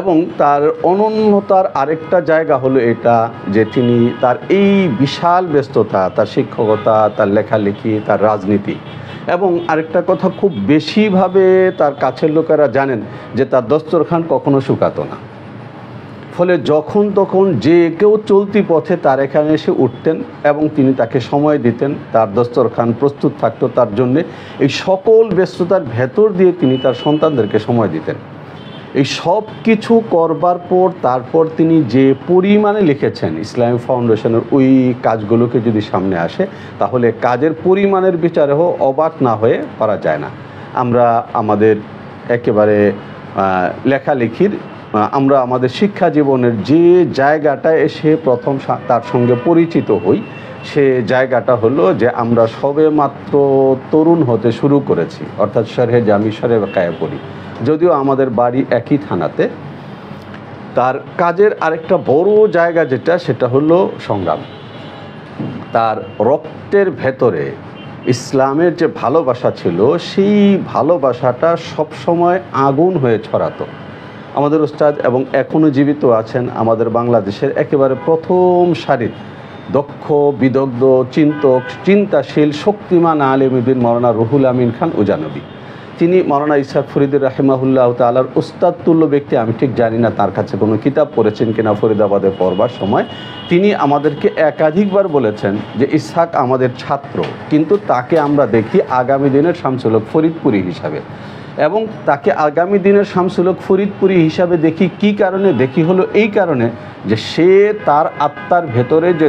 এবং তার অনন্যতার আরেকটা জায়গা হলো এটা যে তিনি তার এই বিশাল ব্যস্ততা, তার শিক্ষকতা, তার লেখালেখি, তার রাজনীতি, এবং আরেকটা কথা খুব বেশিভাবে তার কাছের লোকেরা জানেন যে তার দস্তরখান কখনো শুকাতো না। ফলে যখন তখন যে কেউ চলতি পথে তার এখানে এসে উঠতেন এবং তিনি তাকে সময় দিতেন, তার দস্তরখান প্রস্তুত থাকতো তার জন্যে। এই সকল ব্যস্ততার ভেতর দিয়ে তিনি তার সন্তানদেরকে সময় দিতেন। এই সব কিছু করবার পর তারপর তিনি যে পরিমাণে লিখেছেন, ইসলামিক ফাউন্ডেশনের ওই কাজগুলোকে যদি সামনে আসে তাহলে কাজের পরিমাণের বিচারেও অবাক না হয়ে পারা যায় না। আমরা আমাদের একেবারে লেখালেখির, আমরা আমাদের শিক্ষা জীবনের যে জায়গাটায় এসে প্রথম তার সঙ্গে পরিচিত হই, সে জায়গাটা হলো যে আমরা সবে মাত্র তরুণ হতে শুরু করেছি, অর্থাৎ শরহে জামি শরহে বাকায়া পড়ি। যদিও আমাদের বাড়ি একই থানাতে, তার কাজের আরেকটা বড় জায়গা যেটা, সেটা হলো সংগ্রাম। তার রক্তের ভেতরে ইসলামের যে ভালোবাসা ছিল, সেই ভালোবাসাটা সবসময় আগুন হয়ে ছড়াতো। আমাদের উস্তাদ এবং এখনও জীবিত আছেন আমাদের বাংলাদেশের একেবারে প্রথম সারির দক্ষ, বিদগ্ধ, চিন্তক, চিন্তাশীল, শক্তিমান আলেম দিন মৌলানা রুহুল আমিন খান উজানবী। তিনি মৌলানা ইসহাক ফরিদী রাহিমাহুল্লাহ তাআলার উস্তাদ তুল্য ব্যক্তি। আমি ঠিক জানি না তার কাছে কোনো কিতাব পড়েছেন কিনা ফরিদাবাদে পড়বার সময়। তিনি আমাদেরকে একাধিকবার বলেছেন যে ইসহাক আমাদের ছাত্র, কিন্তু তাকে আমরা দেখি আগামী দিনের শামসুল হক ফরিদপুরি হিসাবে। এবং তাকে আগামী দিনের শামসুল হক ফরিদপুরি হিসাবে দেখি কী কারণে দেখি, হলো এই কারণে যে সে তার আত্মার ভেতরে যে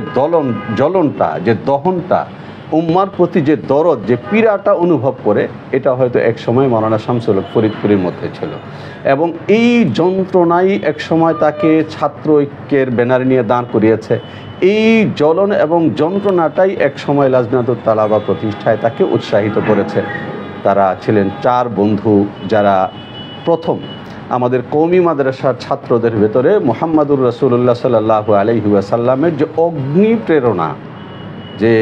জ্বলনটা, যে দহনটা, উম্মার প্রতি যে দরদ, যে পীড়াটা অনুভব করে, এটা হয়তো এক সময় মৌলানা শামসুল হক ফরিদপুরির মধ্যে ছিল। এবং এই যন্ত্রণাই এক সময় তাকে ছাত্র ঐক্যের ব্যানার নিয়ে দাঁড় করিয়েছে। এই জ্বলন এবং যন্ত্রণাটাই এক সময় লাজনাতুত তালাবা প্রতিষ্ঠায় তাকে উৎসাহিত করেছে। তারা ছিলেন 4 বন্ধু যারা প্রথম আমাদের কওমি মাদ্রাসার ছাত্রদের ভেতরে মুহাম্মাদুর রাসূলুল্লাহ সাল্লাল্লাহু আলাইহি ওয়াসাল্লামের যে অগ্নি প্রেরণা, যে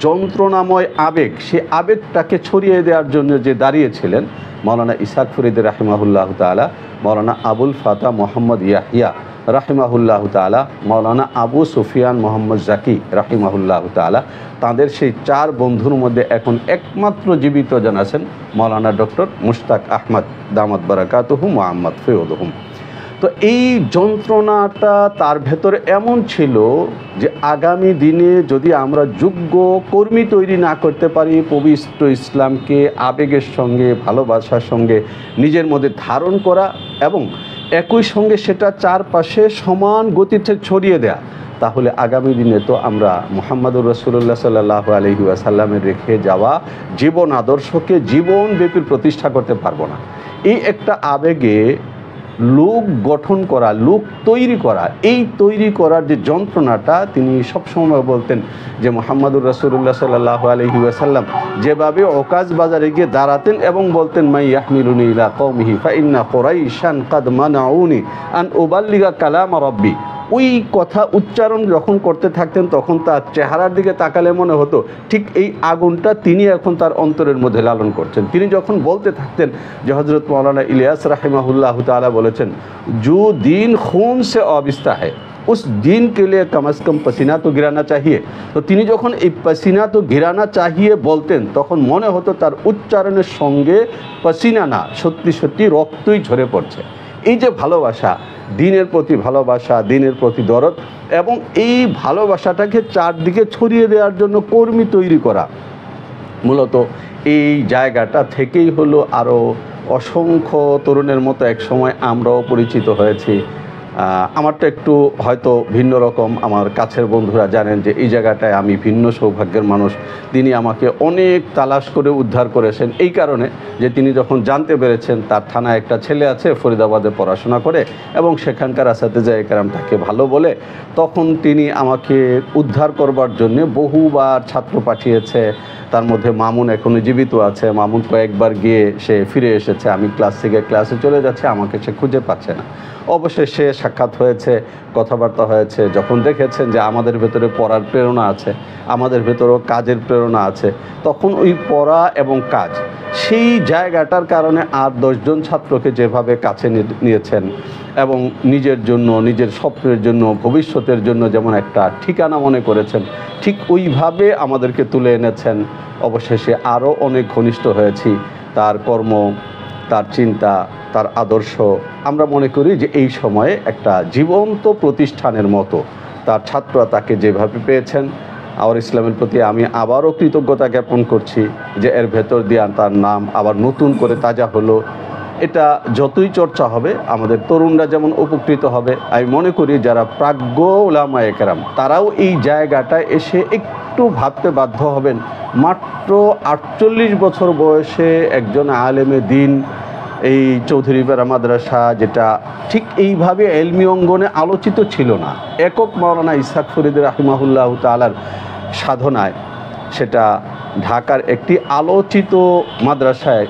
যন্ত্রণাময় আবেগ, সে আবেগটাকে ছড়িয়ে দেওয়ার জন্য যে দাঁড়িয়েছিলেন মৌলানা ইসহাক ফরিদী রাহিমাহুল্লাহ তাআলা, মৌলানা আবুল ফাতা মোহাম্মদ ইয়াহিয়া রাহিমাহুল্লাহ তাআলা, মৌলানা আবু সুফিয়ান মোহাম্মদ জাকি রাহিমাহুল্লাহ তাআলা, তাদের সেই 4 বন্ধুর মধ্যে এখন একমাত্র জীবিত জন আছেন মৌলানা ডক্টর মুশতাক আহমদ দামাত বারাকাতুহু মুহাম্মদ ফিরোদহুম। তো এই যন্ত্রণাটা তার ভেতরে এমন ছিল যে আগামী দিনে যদি আমরা যোগ্য কর্মী তৈরি না করতে পারি, পবিত্র ইসলামকে আবেগের সঙ্গে, ভালোবাসার সঙ্গে নিজের মধ্যে ধারণ করা এবং একই সঙ্গে সেটা চারপাশে সমান গতিতে ছড়িয়ে দেয়া, তাহলে আগামী দিনে তো আমরা মুহাম্মাদুর রাসূলুল্লাহ সাল্লাল্লাহু আলাইহি ওয়াসাল্লামের রেখে যাওয়া জীবন আদর্শকে জীবনব্যাপী প্রতিষ্ঠা করতে পারবো না। এই একটা আবেগে লোক গঠন করা, লোক তৈরি করা, এই তৈরি করার যে যন্ত্রণাটা, তিনি সবসময় বলতেন যে মুহাম্মাদুর রাসূলুল্লাহ সাল্লাল্লাহু আলাইহি ওয়াসাল্লাম যেভাবে ওকাজ বাজারে গিয়ে দাঁড়াতেন এবং বলতেন মাই ইয়াহমিলুনি ইলা কওমিহি ফা ইন্না কুরাইশান কাদ মানাউনি আন উবাল্লিগা কালাম রাব্বি, ওই কথা উচ্চারণ যখন করতে থাকতেন তখন তার চেহারার দিকে তাকালে মনে হতো ঠিক এই আগুনটা তিনি এখন তার অন্তরের মধ্যে লালন করছেন। তিনি যখন বলতে থাকতেন যে হজরত মৌলানা ইলিয়াস রাহিমাহুল্লাহ তাআলা বলেছেন, জো দিন খুন সে আবিস্তা है उस दिन के लिए कम से कम पसीना तो गिराना चाहिए। তো তিনি যখন এই পসিনা তো গিরানা চাহিয়ে বলতেন তখন মনে হতো তার উচ্চারণের সঙ্গে পসিনা না, সত্যি সত্যি রক্তই ঝরে পড়ছে। এই যে ভালোবাসা, দিনের প্রতি ভালোবাসা, দিনের প্রতি দরদ, এবং এই ভালোবাসাটাকে চারদিকে ছড়িয়ে দেওয়ার জন্য কর্মী তৈরি করা, মূলত এই জায়গাটা থেকেই হলো আরও অসংখ্য তরুণের মতো এক সময় আমরাও পরিচিত হয়েছি। আমারটা একটু হয়তো ভিন্ন রকম, আমার কাছের বন্ধুরা জানেন যে এই জায়গাটায় আমি ভিন্ন সৌভাগ্যের মানুষ। তিনি আমাকে অনেক তালাশ করে উদ্ধার করেছেন এই কারণে যে তিনি যখন জানতে পেরেছেন তার থানায় একটা ছেলে আছে ফরিদাবাদে পড়াশোনা করে এবং সেখানকার আসাতেজায়ে কেরাম তাকে ভালো বলে, তখন তিনি আমাকে উদ্ধার করবার জন্য বহুবার ছাত্র পাঠিয়েছে। তার মধ্যে মামুন এখনও জীবিত আছে, মামুন কয়েকবার গিয়ে সে ফিরে এসেছে। আমি ক্লাস থেকে ক্লাসে চলে যাচ্ছি, আমাকে সে খুঁজে পাচ্ছে না। অবশেষে সাক্ষাৎ হয়েছে, কথাবার্তা হয়েছে। যখন দেখেছেন যে আমাদের ভেতরে পড়ার প্রেরণা আছে, আমাদের ভেতরেও কাজের প্রেরণা আছে, তখন ওই পড়া এবং কাজ সেই জায়গাটার কারণে আর 10 জন ছাত্রকে যেভাবে কাছে নিয়েছেন এবং নিজের জন্য, নিজের স্বপ্নের জন্য, ভবিষ্যতের জন্য যেমন একটা ঠিকানা মনে করেছেন, ঠিক ওইভাবে আমাদেরকে তুলে এনেছেন। অবশেষে আরও অনেক ঘনিষ্ঠ হয়েছি। তার কর্ম, তার চিন্তা, তার আদর্শ আমরা মনে করি যে এই সময়ে একটা জীবন্ত প্রতিষ্ঠানের মতো। তার ছাত্ররা তাকে যেভাবে পেয়েছেন, আর ইসলামের প্রতি আমি আবারও কৃতজ্ঞতা জ্ঞাপন করছি যে এর ভেতর দিয়ে তার নাম আবার নতুন করে তাজা হলো। এটা যতই চর্চা হবে আমাদের তরুণরা যেমন উপকৃত হবে, আমি মনে করি যারা প্রাজ্ঞ উলামায়ে কেরাম তারাও এই জায়গাটায় এসে একটু ভাবতে বাধ্য হবেন। মাত্র 48 বছর বয়সে একজন আলেমে দিন এই চৌধুরীপাড়া মাদ্রাসা, যেটা ঠিক এইভাবে এলমি অঙ্গনে আলোচিত ছিল না, একক মাওলানা ইসহাক ফরিদী রাহিমাহুল্লাহ তাআলার সাধনায় সেটা ঢাকার একটি আলোচিত মাদ্রাসায়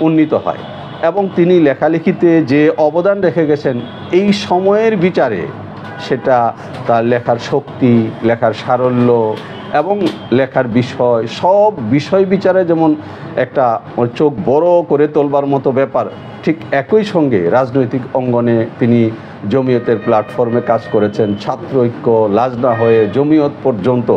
উন্নীত হয়। এবং তিনি লেখালেখিতে যে অবদান রেখে গেছেন এই সময়ের বিচারে, সেটা তার লেখার শক্তি, লেখার সারল্য এবং লেখার বিষয়, সব বিষয় বিচারে যেমন একটা চোখ বড় করে তোলবার মতো ব্যাপার, ঠিক একই সঙ্গে রাজনৈতিক অঙ্গনে তিনি জমিয়তের প্ল্যাটফর্মে কাজ করেছেন। ছাত্র ঐক্য, লাজনা হয়ে জমিয়ত পর্যন্ত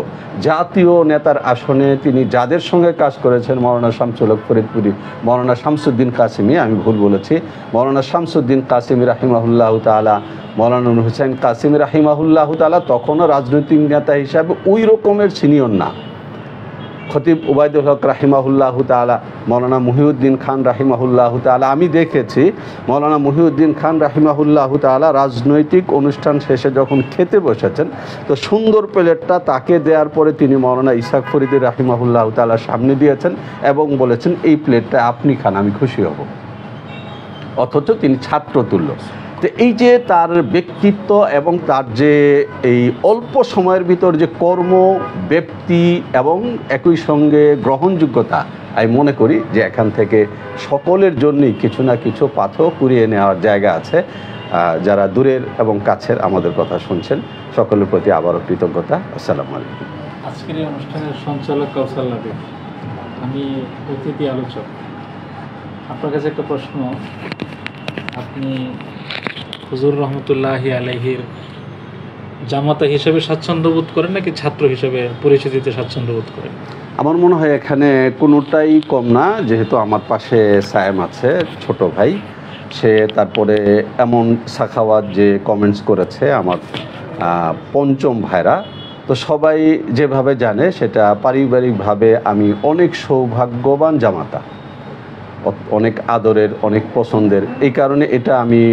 জাতীয় নেতার আসনে তিনি যাদের সঙ্গে কাজ করেছেন, মৌলানা শামসুল হক ফরিদপুরি, মৌলানা শামসুদ্দিন কাসিমি, আমি ভুল বলেছি, মৌলানা শামসুদ্দিন কাসিমি রাহিমাহুল্লাহ তাআলা, মৌলানা নূর হোসেন কাসিমি রাহিমাহুল্লাহ তাআলা তখনও রাজনৈতিক নেতা হিসাবে ওই রকমের সিনিয়র না। খতিব উবাইদুল হক রাহিমাহুল্লাহ তাআলা, মৌলানা মুহিউদ্দিন খান রাহিমাহুল্লাহ তাআলা, আমি দেখেছি মৌলানা মুহিউদ্দিন খান রাহিমাহুল্লাহ তাআলা রাজনৈতিক অনুষ্ঠান শেষে যখন খেতে বসেছেন তো সুন্দর প্লেটটা তাকে দেওয়ার পরে তিনি মৌলানা ইসহাক ফরিদী রাহিমাহুল্লাহ তাআলার সামনে দিয়েছেন এবং বলেছেন এই প্লেটটা আপনি খান, আমি খুশি হব। অথচ তিনি ছাত্র তুল্য। তো এই যে তার ব্যক্তিত্ব এবং তার যে এই অল্প সময়ের ভিতর যে কর্ম, ব্যক্তি এবং একই সঙ্গে গ্রহণযোগ্যতা, আমি মনে করি যে এখান থেকে সকলের জন্যই কিছু না কিছু পাথর কুড়িয়ে নেওয়ার জায়গা আছে। যারা দূরের এবং কাছের আমাদের কথা শুনছেন সকলের প্রতি আবারও কৃতজ্ঞতা। আসসালামু আলাইকুম।
আজকের এই অনুষ্ঠানের সঞ্চালক কাউসার লাবিব, আমি অতিথি আলোচক। আপনার কাছে একটা প্রশ্ন, আপনি হুজুর রহমতুল্লাহি আলাইহির জামাতা হিসেবে স্বাচ্ছন্দ্য বোধ করেন নাকি ছাত্র হিসেবে পরিচিতিতে স্বাচ্ছন্দ্য বোধ করেন?
আমার মনে হয় এখানে কোনোটাই কম না, যেহেতু আমার পাশে সায়েম আছে, ছোট ভাই, সে তারপরে এমন সাখাওয়াত যে কমেন্টস করেছে আমার পঞ্চম ভাইরা, তো সবাই যেভাবে জানে সেটা পারিবারিকভাবে আমি অনেক সৌভাগ্যবান জামাতা, অনেক আদরের, অনেক পছন্দের। এই কারণে এটা আমি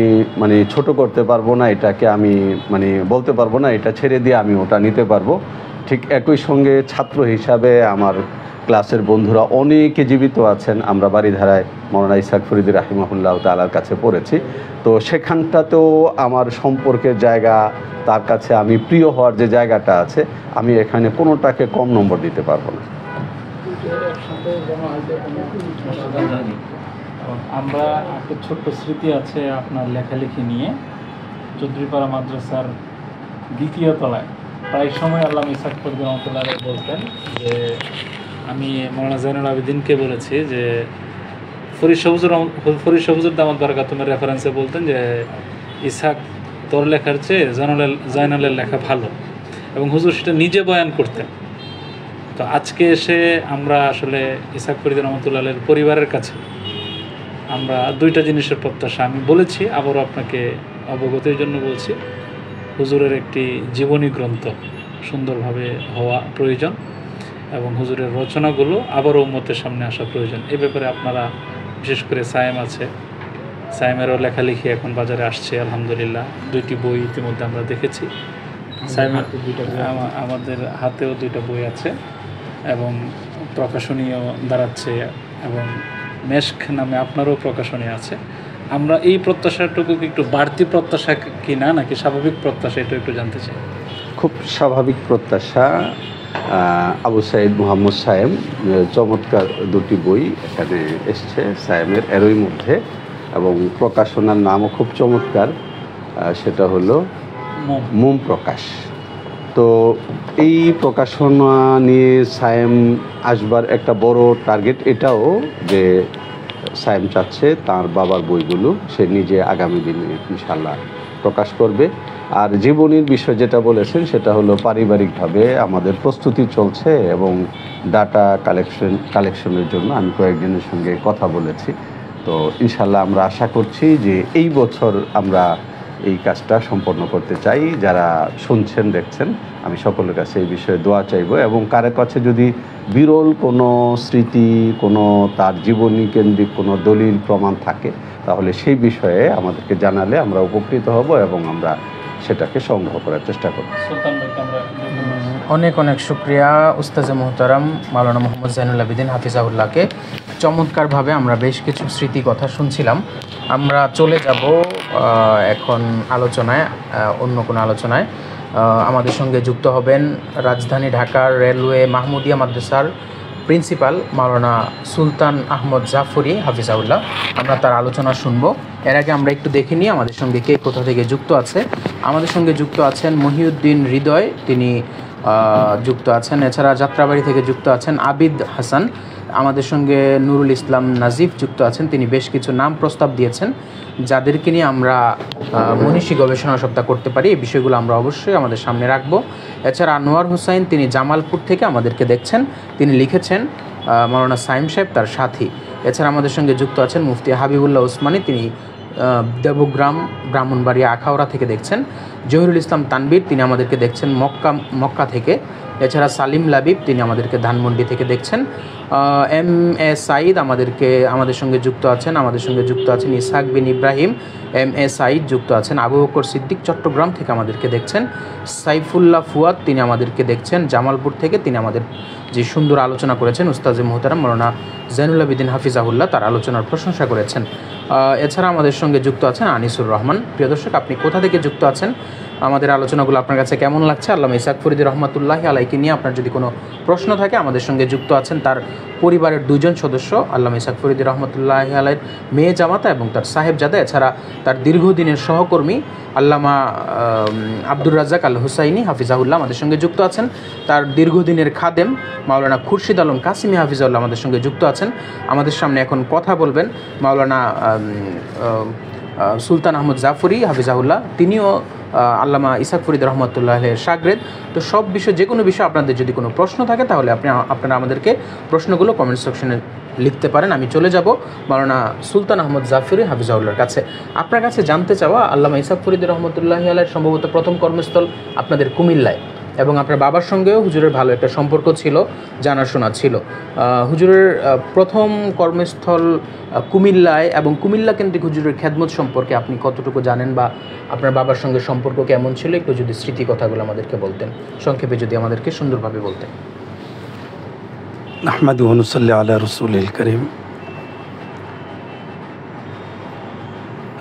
মানে ছোট করতে পারবো না, এটাকে আমি মানে বলতে পারবো না এটা ছেড়ে দিয়ে আমি ওটা নিতে পারবো। ঠিক একই সঙ্গে ছাত্র হিসাবে আমার ক্লাসের বন্ধুরা অনেকে জীবিত আছেন। আমরা বাড়িধারায় মৌলানা ইসহাক ফরিদী রাহিমাহুল্লাহ তাআলার কাছে পড়েছি, তো সেখানটাতেও আমার সম্পর্কের জায়গা, তার কাছে আমি প্রিয় হওয়ার যে জায়গাটা আছে, আমি এখানে কোনোটাকে কম নম্বর দিতে পারবো না।
আমরা একটা ছোট্ট স্মৃতি আছে আপনার লেখালেখি নিয়ে। চৌধুরীপাড়া মাদ্রাসার দ্বিতীয় তলায়। প্রায় সময় আল্লামা ইসহাক ফরিদী রহমতুল্লাহ আলাইহি বলতেন যে আমি মৌলানা জাইনুল আবেদিনকে বলেছি যে ফরিদ সবুজুর দামাত বারাকাতুহুর রেফারেন্সে বলতেন যে ইসহাক তোর লেখার চেয়ে জাইনুলের লেখা ভালো, এবং হুজুর সেটা নিজে বয়ান করতেন। তো আজকে এসে আমরা আসলে ইসহাক ফরিদী রহমতুল্লাহ আলাইহির পরিবারের কাছে আমরা দুইটা জিনিসের প্রত্যাশা আমি বলেছি, আবারও আপনাকে অবগতির জন্য বলছি। হুজুরের একটি জীবনী গ্রন্থ সুন্দরভাবে হওয়া প্রয়োজন, এবং হুজুরের রচনাগুলো আবারও উম্মতের সামনে আসা প্রয়োজন। এই ব্যাপারে আপনারা, বিশেষ করে সায়েম আছে, সায়েমেরও লেখালেখি এখন বাজারে আসছে আলহামদুলিল্লাহ। 2টি বই ইতিমধ্যে আমরা দেখেছি। সায়েমের আমাদের হাতেও 2টা বই আছে এবং প্রকাশনীয় দাঁড়াচ্ছে, এবং মেশক নামে আপনারও প্রকাশনী আছে। আমরা এই প্রত্যাশাটুকু একটু বাড়তি প্রত্যাশা কিনা নাকি স্বাভাবিক প্রত্যাশা, এটা একটু জানতে চাই।
খুব স্বাভাবিক প্রত্যাশা। আবু সাইদ মোহাম্মদ সায়েম, চমৎকার 2টি বই এখানে এসছে সায়েমের এরই মধ্যে, এবং প্রকাশনার নামও খুব চমৎকার, সেটা হলো মোম প্রকাশ। তো এই প্রকাশনা নিয়ে সায়েম আসবার একটা বড় টার্গেট এটাও যে সায়েম চাচ্ছে তার বাবার বইগুলো সে নিজে আগামী দিনে ইনশাল্লাহ প্রকাশ করবে। আর জীবনীর বিষয় যেটা বলেছেন সেটা হলো পারিবারিকভাবে আমাদের প্রস্তুতি চলছে, এবং ডাটা কালেকশনের জন্য আমি কয়েকজনের সঙ্গে কথা বলেছি। তো ইনশাল্লাহ আমরা আশা করছি যে এই বছর আমরা এই কাজটা সম্পন্ন করতে চাই। যারা শুনছেন দেখছেন, আমি সকলের কাছে এই বিষয়ে দোয়া চাইব, এবং কারো কাছে যদি বিরল কোনো স্মৃতি, কোনো তার জীবনী কেন্দ্রিক কোনো দলিল প্রমাণ থাকে তাহলে সেই বিষয়ে আমাদেরকে জানালে আমরা উপকৃত হব এবং আমরা সেটাকে সংগ্রহ করার চেষ্টা করব।
অনেক অনেক শুক্রিয়া উস্তাজে মোহতারাম মাওলানা মোহাম্মদ জাইনুল আবেদিন হাফিজাহুল্লাহকে। চমৎকারভাবে আমরা বেশ কিছু স্মৃতি কথা শুনছিলাম। আমরা চলে যাব এখন আলোচনায়, অন্য কোনো আলোচনায়। আমাদের সঙ্গে যুক্ত হবেন রাজধানী ঢাকার রেলওয়ে মাহমুদিয়া মাদ্রাসার প্রিন্সিপাল মাওলানা সুলতান আহমদ জাফরি হাফিজাহুল্লাহ। আমরা তার আলোচনা শুনবো। এর আগে আমরা একটু দেখে নিই আমাদের সঙ্গে কে কোথা থেকে যুক্ত আছে। আমাদের সঙ্গে যুক্ত আছেন মহিউদ্দিন হৃদয়, তিনি যুক্ত আছেন। এছাড়া যাত্রাবাড়ি থেকে যুক্ত আছেন আবিদ হাসান। আমাদের সঙ্গে নুরুল ইসলাম নাজিফ যুক্ত আছেন। তিনি বেশ কিছু নাম প্রস্তাব দিয়েছেন যাদেরকে নিয়ে আমরা মনীষী গবেষণা সপ্তাহ করতে পারি। এই বিষয়গুলো আমরা অবশ্যই আমাদের সামনে রাখবো। এছাড়া আনোয়ার হোসাইন, তিনি জামালপুর থেকে আমাদেরকে দেখছেন। তিনি লিখেছেন মাওলানা সাইম সাহেব তার সাথী। এছাড়া আমাদের সঙ্গে যুক্ত আছেন মুফতি হাবিবুল্লাহ ওসমানী, তিনি দেবগ্রাম ব্রাহ্মণবাড়িয়া আখাউড়া থেকে দেখছেন। জহিরুল ইসলাম তানবীর, তিনি আমাদেরকে দেখছেন মক্কা থেকে। এছাড়া সালিম লাবিব, তিনি আমাদেরকে ধানমন্ডি থেকে দেখছেন। এম এ সাঈদ আমাদের সঙ্গে যুক্ত আছেন। আমাদের সঙ্গে যুক্ত আছেন ইসহাক বিন ইব্রাহিম। এম এ সাঈদ যুক্ত আছেন। আবু বকর সিদ্দিক চট্টগ্রাম থেকে আমাদেরকে দেখছেন। সাইফুল্লাহ ফুয়াদ, তিনি আমাদেরকে দেখছেন জামালপুর থেকে। তিনি আমাদের যে সুন্দর আলোচনা করেছেন উস্তাজে মোহতারাম মাওলানা জাইনুল আবেদিন হাফিজাহুল্লাহ, তার আলোচনার প্রশংসা করেছেন। এছাড়া আমাদের সঙ্গে যুক্ত আছেন আনিসুর রহমান। প্রিয় দর্শক, আপনি কোথা থেকে যুক্ত আছেন? আমাদের আলোচনাগুলো আপনার কাছে কেমন লাগছে? আল্লামা ইসহাক ফরিদী রহমতুল্লাহি আলাইহি নিয়ে আপনার যদি কোনো প্রশ্ন থাকে, আমাদের সঙ্গে যুক্ত আছেন তার পরিবারের 2জন সদস্য, আল্লামা ইসহাক ফরিদী রহমতুল্লাহি আলাইহির মেয়ে জামাতা এবং তার সাহেবজাদা। এছাড়া তার দীর্ঘদিনের সহকর্মী আল্লামা আব্দুর রাজ্জাক আল হুসাইনি হাফিজাহুল্লাহ আমাদের সঙ্গে যুক্ত আছেন। তার দীর্ঘদিনের খাদেম মাওলানা খুরশিদ আলম কাসিমি হাফিজাহুল্লাহ আমাদের সঙ্গে যুক্ত আছেন। আমাদের সামনে এখন কথা বলবেন মাওলানা সুলতান আহমদ জাফরি হাফিজাহুল্লাহ, তিনিও আল্লামা ইসহাক ফরিদী রহমতুল্লাহের শাগরেদ। তো সব বিষয়, যে কোনো বিষয়ে আপনাদের যদি কোনো প্রশ্ন থাকে তাহলে আপনারা আমাদেরকে প্রশ্নগুলো কমেন্ট সেকশনে লিখতে পারেন। আমি চলে যাব মাওলানা সুলতান আহমদ জাফরি হাফিজাহুল্লাহর কাছে। আপনার কাছে জানতে চাওয়া, আল্লামা ইসহাক ফরিদী রহমতুল্লাহি আলাইহির সম্ভবত প্রথম কর্মস্থল আপনাদের কুমিল্লায়, এবং আপনার বাবার সঙ্গেও হুজুরের ভালো একটা সম্পর্ক ছিল, জানাশোনা ছিল। হুজুরের প্রথম কর্মস্থল কুমিল্লায়, এবং কুমিল্লা কেন্দ্রিক হুজুরের খেদমত সম্পর্কে আপনি কতটুকু জানেন, বা আপনার বাবার সঙ্গে সম্পর্ক কেমন ছিল, একটু যদি স্মৃতি কথাগুলো আমাদেরকে বলতেন, সংক্ষেপে যদি আমাদেরকে সুন্দরভাবে বলতেন।
আহমাদু ওয়া নুসাল্লি আলা রাসূলিল কারীম।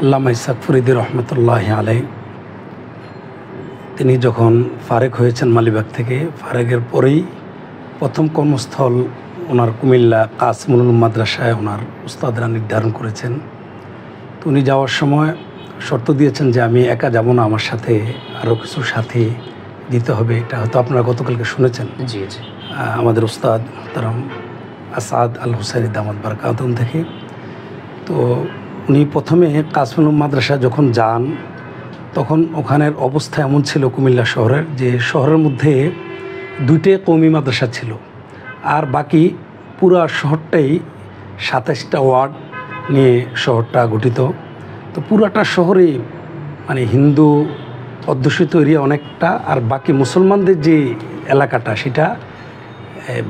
আল্লামা ইসহাক ফরিদী রহমতুল্লাহি আলাইহি তিনি যখন ফারেক হয়েছেন মালিবাগ থেকে, ফারেকের পরেই প্রথম কর্মস্থল ওনার কুমিল্লা কাসমুল মাদ্রাসায় ওনার উস্তাদরা নির্ধারণ করেছেন। তো উনি যাওয়ার সময় শর্ত দিয়েছেন যে আমি একা যাব না, আমার সাথে আরও কিছু সাথী দিতে হবে। এটা হয়তো আপনারা গতকালকে শুনেছেন।
জি জি।
আমাদের উস্তাদ মুহতারাম আসাদ আল হুসাইনি দামাত বারাকাতুম থেকে। তো উনি প্রথমে কাসিম মাদ্রাসা যখন যান তখন ওখানের অবস্থা এমন ছিল কুমিল্লা শহরের, যে শহরের মধ্যে 2টে কওমি মাদ্রাসা ছিল, আর বাকি পুরা শহরটাই 27টা ওয়ার্ড নিয়ে শহরটা গঠিত। তো পুরাটা শহরে মানে হিন্দু অধ্যুষিত এরিয়া অনেকটা, আর বাকি মুসলমানদের যে এলাকাটা সেটা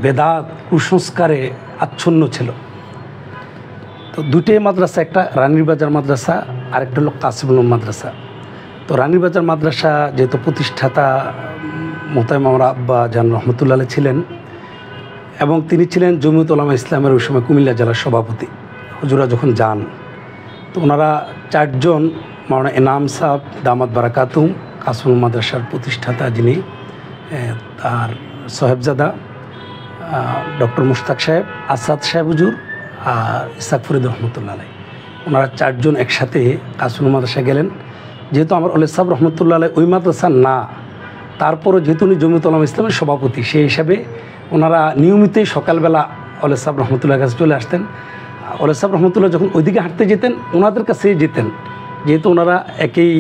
বেদাত কুসংস্কারে আচ্ছন্ন ছিল। তো 2টে মাদ্রাসা, একটা রানীর বাজার মাদ্রাসা আর একটা হলো কাসিমুল মাদ্রাসা। তো রানীর বাজার মাদ্রাসা যেহেতু প্রতিষ্ঠাতা মোহতামিম আমার আব্বা জান রহমতুল্লাহ আলাইহি ছিলেন, এবং তিনি ছিলেন জমিয়ত উলামা ইসলামের ওই সময় কুমিল্লা জেলার সভাপতি। হুজুরা যখন যান তো ওনারা 4 জন, মাওলানা এনাম সাহেব দামাত বারাকাতুম কাসিমুল মাদ্রাসার প্রতিষ্ঠাতা যিনি, আর সোহেবজাদা, ডক্টর মুশতাক সাহেব, আসাদ সাহেব হুজুর আর ইসাক ফরিদ রহমতুল্লাহ আলাইহি, ওনারা 4 জন একসাথে কাসিমুল মাদ্রাসা গেলেন। যেহেতু আমার ওলেদ সাহেব রহমতুল্লাহ আলাইহি ওই মাদ্রাসা না, তারপরও যেহেতু উনি জমিয়ত উলামা ইসলামের সভাপতি, সেই হিসাবে ওনারা নিয়মিতই সকালবেলা ওলেদ সাহেব রহমতুল্লাহর কাছে চলে আসতেন। ওলেদ সাহেব রহমতুল্লাহ যখন ওইদিকে হাঁটতে যেতেন ওনাদের কাছেই যেতেন, যেহেতু ওনারা একই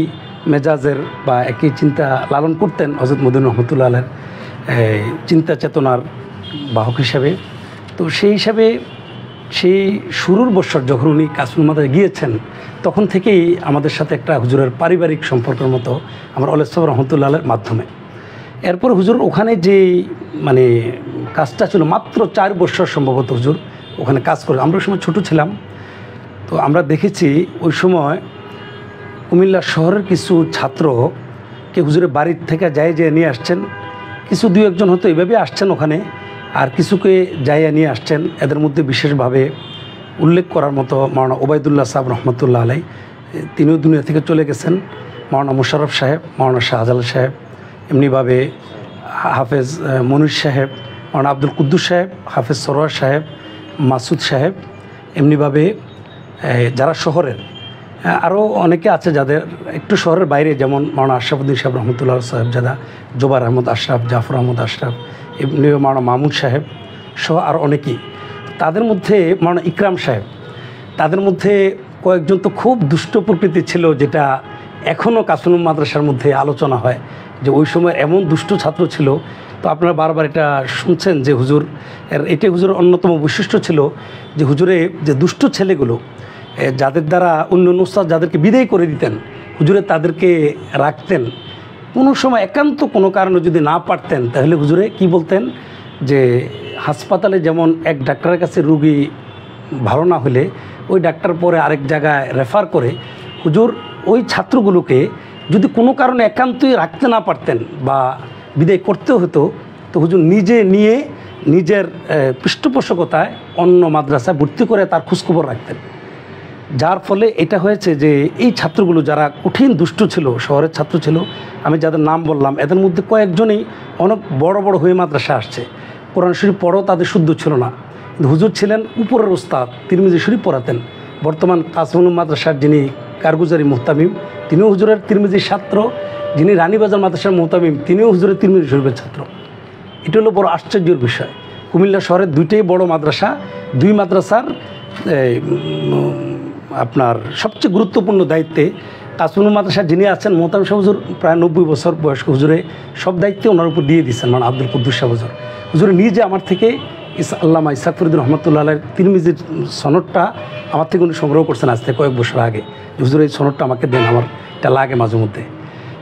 মেজাজের বা একই চিন্তা লালন করতেন হযরত মদিনা রহমতুল্লাহ আলাইহির চিন্তা চেতনার বাহক হিসাবে। তো সেই হিসাবে সেই শুরুর বছর যখন উনি কাসিমুল মাদ্রাসায় গিয়েছেন তখন থেকেই আমাদের সাথে একটা হুজুরের পারিবারিক সম্পর্কের মতো আমার ওলেদ সাহেব রহমতুল্লাহ আলাইহির মাধ্যমে। এরপর হুজুর ওখানে যে মানে কাজটা ছিল, মাত্র 4 বছর সম্ভবত হুজুর ওখানে কাজ করে। আমরা ওই সময় ছোটো ছিলাম, তো আমরা দেখেছি ওই সময় কুমিল্লা শহরের কিছু ছাত্রকে হুজুরের বাড়ির থেকে যাইয়া নিয়ে আসছেন, কিছু 2-1 জন হয়তো এইভাবে আসছেন ওখানে, আর কিছুকে যাইয়া নিয়ে আসছেন। এদের মধ্যে বিশেষভাবে উল্লেখ করার মতো মাওলানা ওবায়দুল্লাহ সাহেব রহমতুল্লাহ আলাইহি, তিনিও দুনিয়া থেকে চলে গেছেন, মাওলানা মুশাররফ সাহেব, মাওলানা শাহজালাল সাহেব, এমনিভাবে হাফেজ মনির সাহেব, মাওলানা আব্দুল কুদ্দুস সাহেব, হাফেজ সরোয়ার সাহেব, মাসুদ সাহেব, এমনিভাবে যারা শহরের আরও অনেকে আছে যাদের একটু শহরের বাইরে, যেমন মাওলানা আশরাফুদ্দিন সাহেব রহমতুল্লাহ সাহেবজাদা, জোবার আহমদ আশরাফ, জাফর আহমদ আশরাফ, এমনি মাওলানা মামুন সাহেব সহ আর অনেকেই। তাদের মধ্যে মাওলানা ইকরাম সাহেব, তাদের মধ্যে কয়েকজন তো খুব দুষ্ট প্রকৃতি ছিল, যেটা এখনও কাসিমুল মাদ্রাসার মধ্যে আলোচনা হয় যে ওই সময় এমন দুষ্ট ছাত্র ছিল। তো আপনারা বারবার এটা শুনছেন যে হুজুর এটাই হুজুরের অন্যতম বৈশিষ্ট্য ছিল যে হুজুরে যে দুষ্ট ছেলেগুলো যাদের দ্বারা অন্য উস্তাদ যাদেরকে বিদায় করে দিতেন, হুজুরে তাদেরকে রাখতেন। কোনো সময় একান্ত কোনো কারণে যদি না পারতেন তাহলে হুজুরে কি বলতেন যে হাসপাতালে যেমন এক ডাক্তারের কাছে রুগী ভালো না হলে ওই ডাক্তার পরে আরেক জায়গায় রেফার করে, হুজুর ওই ছাত্রগুলোকে যদি কোনো কারণে একান্তই রাখতে না পারতেন বা বিদায় করতে হতো, তো হুজুর নিজে নিয়ে নিজের পৃষ্ঠপোষকতায় অন্য মাদ্রাসায় ভর্তি করে তার খোঁজখবর রাখতেন। যার ফলে এটা হয়েছে যে এই ছাত্রগুলো যারা কঠিন দুষ্ট ছিল, শহরের ছাত্র ছিল, আমি যাদের নাম বললাম এদের মধ্যে কয়েকজনই অনেক বড় বড় হয়ে মাদ্রাসা আসছে। কোরআন শরীফ পড়াও তাদের শুদ্ধ ছিল না, কিন্তু হুজুর ছিলেন উপরের ওস্তাদ, তিরমিজি শরীফ পড়াতেন। বর্তমান কাসিমুল মাদ্রাসার যিনি কারগুজারি মুহতামিম, তিনিও হুজুরের তিরমিজির ছাত্র। যিনি রানীবাজার মাদ্রাসার মুহতামিম, তিনিও হুজুরের তিরমিজি শরীফের ছাত্র। এটা হলো বড় আশ্চর্যের বিষয়। কুমিল্লা শহরের 2টাই বড় মাদ্রাসা, 2 মাদ্রাসার আপনার সবচেয়ে গুরুত্বপূর্ণ দায়িত্বে কাসিমুল মাদ্রাসা যিনি আছেন মোহতামিম সাহেব হুজুর, প্রায় 90 বছর বয়স্ক হুজুরে সব দায়িত্বে ওনার উপর দিয়ে দিচ্ছেন। মানে আব্দুল কুদ্দুস সাহেব হুজুর, হুজুরে নিজে আমার থেকে আল্লামা ইসাক ফরিদ রহমতুল্লাহ আলাইহির তিরমিজির সনদটা আমার থেকে উনি সংগ্রহ করছেন আজ থেকে কয়েক বছর আগে। হুজুর এই সনদটা আমাকে দেন, আমার এটা লাগে মাঝে মধ্যে।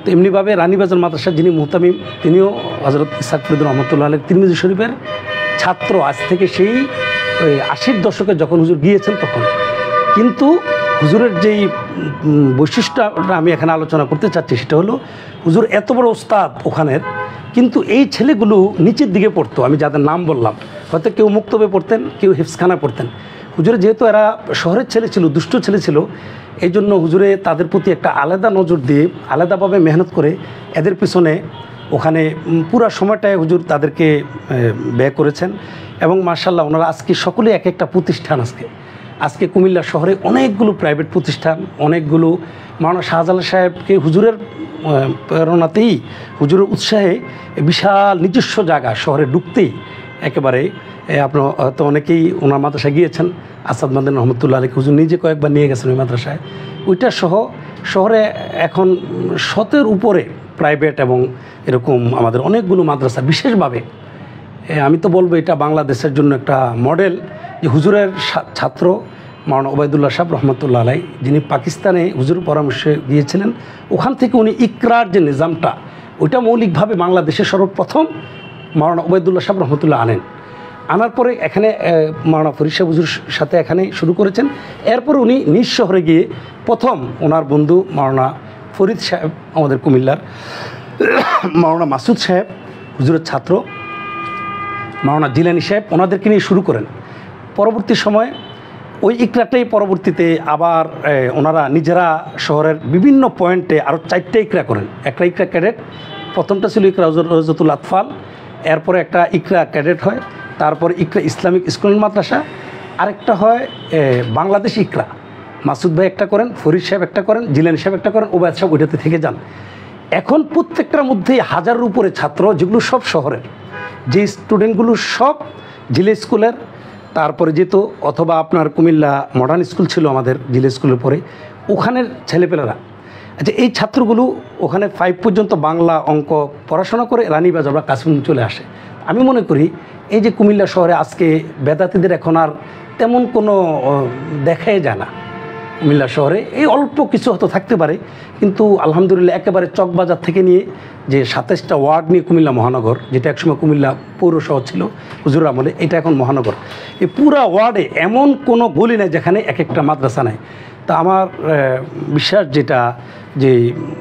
তো এমনিভাবে রানীবাজার মাদ্রাসার যিনি মুহতামিম, তিনিও হযরত ইসাক ফরিদ রহমতুল্লাহ আলাইহির তিরমিজি শরীফের ছাত্র আজ থেকে সেই 80-র দশকে যখন হুজুর গিয়েছেন তখন। কিন্তু হুজুরের যেই বৈশিষ্ট্যটা আমি এখানে আলোচনা করতে চাচ্ছি সেটা হলো হুজুর এত বড় ওস্তাদ ওখানের, কিন্তু এই ছেলেগুলো নিচের দিকে পড়তো। আমি যাদের নাম বললাম হয়তো কেউ মুক্তবে পড়তেন, কেউ হিফজখানা পড়তেন। হুজুরে যেহেতু এরা শহরের ছেলে ছিল, দুষ্ট ছেলে ছিল, এই জন্য হুজুরে তাদের প্রতি একটা আলাদা নজর দিয়ে আলাদাভাবে মেহনত করে এদের পিছনে ওখানে পুরা সময়টায় হুজুর তাদেরকে ব্যয় করেছেন। এবং মাশাআল্লাহ ওনারা আজকে সকলে এক একটা প্রতিষ্ঠান, আজকে আজকে কুমিল্লা শহরে অনেকগুলো প্রাইভেট প্রতিষ্ঠান, অনেকগুলো মাওলানা শাহজালাল সাহেবকে হুজুরের প্রেরণাতেই, হুজুরের উৎসাহে বিশাল নিজস্ব জায়গা শহরে ঢুকতেই একেবারে আপনার হয়তো অনেকেই ওনার মাদ্রাসায় গিয়েছেন, আসাদ মাদানী রহমতুল্লাহ আলাইহি হুজুর নিজে কয়েকবার নিয়ে গেছেন ওই মাদ্রাসায়। ওইটা সহ শহরে এখন 100-এর উপরে প্রাইভেট এবং এরকম আমাদের অনেকগুলো মাদ্রাসা। বিশেষভাবে আমি তো বলবো এটা বাংলাদেশের জন্য একটা মডেল, যে হুজুরের ছাত্র মাওলানা ওবায়দুল্লাহ সাহেব রহমতুল্লাহ আলাইহি, যিনি পাকিস্তানে হুজুরের পরামর্শে গিয়েছিলেন, ওখান থেকে উনি ইকরার যে নিজামটা, ওইটা মৌলিকভাবে বাংলাদেশের সর্বপ্রথম মাওলানা ওবায়দুল্লাহ সাহেব রহমতুল্লাহ আনার পরে এখানে মাওলানা ফরিদ সাহেব হুজুর সাথে এখানে শুরু করেছেন। এরপর উনি নিজ শহরে গিয়ে প্রথম ওনার বন্ধু মাওলানা ফরিদ সাহেব, আমাদের কুমিল্লার মাওলানা মাসুদ সাহেব হুজুরের ছাত্র, মাওলানা জিলানী সাহেব, ওনাদেরকে নিয়ে শুরু করেন। পরবর্তী সময়ে ওই ইকরাটাই পরবর্তীতে আবার ওনারা নিজেরা শহরের বিভিন্ন পয়েন্টে আরও 4টে ইকরা করেন। একটা ইকরা ক্যাডেট, প্রথমটা ছিল ইকরা রওজাতুল আতফাল, এরপরে একটা ইকরা ক্যাডেট হয়, তারপর ইকরা ইসলামিক স্কুল মাদ্রাসা, আরেকটা হয় বাংলাদেশ ইকরা। মাসুদ ভাই একটা করেন, ফরিদ সাহেব একটা করেন, জিলানী সাহেব একটা করেন, ওবায়দ সাহেব ওইটাতে থেকে যান। এখন প্রত্যেকটার মধ্যেই 1000-এর উপরে ছাত্র, যেগুলো সব শহরের, যে স্টুডেন্টগুলো সব জিলা স্কুলের, তারপরে যেত অথবা আপনার কুমিল্লা মডার্ন স্কুল ছিল আমাদের জিলা স্কুলের পরে, ওখানের ছেলেপেলেরা, আচ্ছা এই ছাত্রগুলো ওখানে 5 পর্যন্ত বাংলা অঙ্ক পড়াশোনা করে রানীবাজার বা কাশিম চলে আসে। আমি মনে করি এই যে কুমিল্লা শহরে আজকে বেদাতিদের এখন আর তেমন কোনো দেখাই যায় না। কুমিল্লা শহরে এই অল্প কিছু হয়তো থাকতে পারে, কিন্তু আলহামদুলিল্লাহ একেবারে চকবাজার থেকে নিয়ে যে 27টা ওয়ার্ড নিয়ে কুমিল্লা মহানগর, যেটা একসময় কুমিল্লা পৌর শহর ছিল হুজুর আমলে, এটা এখন মহানগর। এই পুরা ওয়ার্ডে এমন কোনো গলি নেই যেখানে এক একটা মাদ্রাসা নেই। তা আমার বিশ্বাস যেটা, যে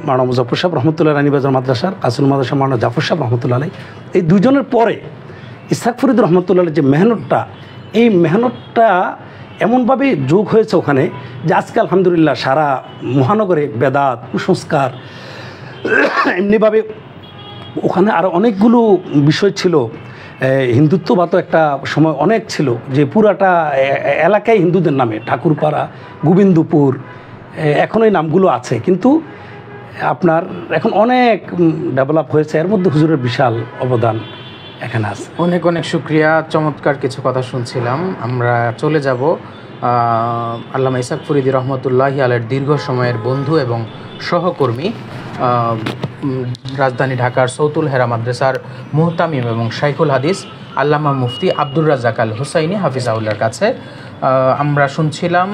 মাওলানা মুজাফফর সাহেব রহমতুল্লাহ রানীবাজার মাদ্রাসার, কাসিম মাদ্রাসা মাওলানা জাফর সাহেব রহমতুল্লাহ আলাইহি, এই দুজনের পরে ইসহাক ফরিদ রহমতুল্লাহ যে মেহনতটা, এই মেহনতটা এমনভাবে যোগ হয়েছে ওখানে যে আজকে আলহামদুলিল্লাহ সারা মহানগরে বেদাত, কুসংস্কার, এমনিভাবে ওখানে আরও অনেকগুলো বিষয় ছিল। হিন্দুত্ববাদ একটা সময় অনেক ছিল, যে পুরাটা এলাকায় হিন্দুদের নামে, ঠাকুরপাড়া, গোবিন্দপুর, এখন এই নামগুলো আছে, কিন্তু আপনার এখন অনেক ডেভেলপ হয়েছে। এর মধ্যে হুজুরের বিশাল অবদান এখানে আছে।
অনেক অনেক শুক্রিয়া, চমৎকার কিছু কথা শুনছিলাম। আমরা চলে যাব আল্লামা ইসহাক ফরিদী রহমতুল্লাহি আলাইহির দীর্ঘ সময়ের বন্ধু এবং সহকর্মী, রাজধানী ঢাকার সৌতুল হেরা মাদ্রাসার মুহতামিম এবং শাইখুল হাদিস আল্লামা মুফতি আব্দুর রাজ্জাক আল হুসাইনি হাফিজাউল্লাহর কাছে। আমরা শুনছিলাম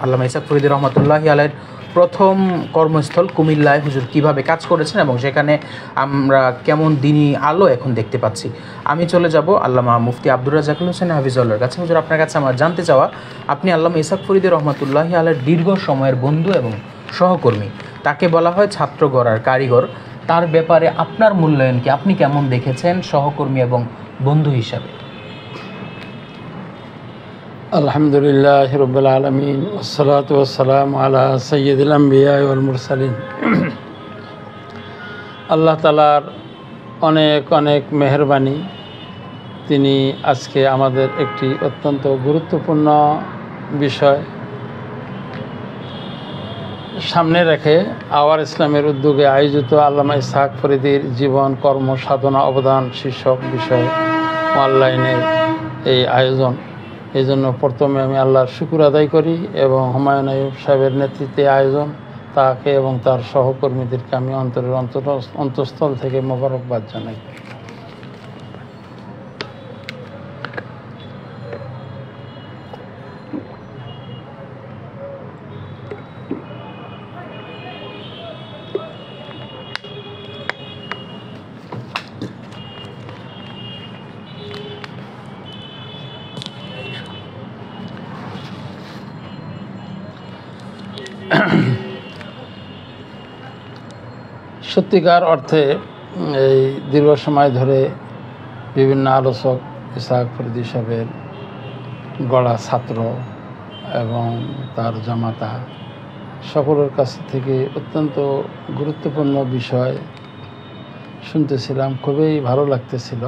আল্লামা ইসহাক ফরিদী রহমতুল্লাহি আলাইহির প্রথম কর্মস্থল কুমিল্লায় হুজুর কীভাবে কাজ করেছেন এবং সেখানে আমরা কেমন দিনী আলো এখন দেখতে পাচ্ছি। আমি চলে যাব আল্লামা মুফতি আব্দুর রাজ্জাক আল হুসাইনি হাফিজাউল্লাহর কাছে। হুজুর, আপনার কাছে আমার জানতে চাওয়া, আপনি আল্লামা ইসহাক ফরিদী রহমতুল্লাহি আলাইহির দীর্ঘ সময়ের বন্ধু এবং সহকর্মী, তাকে বলা হয় ছাত্র গড়ার কারিগর, তার ব্যাপারে আপনার মূল্যায়ন কি? আপনি কেমন দেখেছেন সহকর্মী এবং বন্ধু হিসাবে?
আলহামদুলিল্লাহ রাব্বিল আলামিন, ওয়াসসালাতু ওয়াসসালামু আলা সাইয়্যিদিল আমবিয়া ওয়াল মুরসালিন। আল্লাহ তাআলার অনেক অনেক মেহেরবানি, তিনি আজকে আমাদের একটি অত্যন্ত গুরুত্বপূর্ণ বিষয় সামনে রেখে আওয়ার ইসলামের উদ্যোগে আয়োজিত আল্লামা ইসহাক ফরিদীর জীবন, কর্ম, সাধনা, অবদান শীর্ষক বিষয়ে অনলাইনের এই আয়োজন। এই জন্য প্রথমে আমি আল্লাহর শুকর আদায় করি এবং হুমায়ুন আইয়ুব সাহেবের নেতৃত্বে আয়োজন, তাকে এবং তার সহকর্মীদেরকে আমি অন্তরের অন্তঃস্থল থেকে মোবারকবাদ জানাই। সত্যিকার অর্থে এই দীর্ঘ সময় ধরে বিভিন্ন আলোচক ইসহাক ফরিদী সাহেবের গড়া ছাত্র এবং তার জামাতা সকলের কাছ থেকে অত্যন্ত গুরুত্বপূর্ণ বিষয় শুনতেছিলাম, খুবই ভালো লাগতেছিল।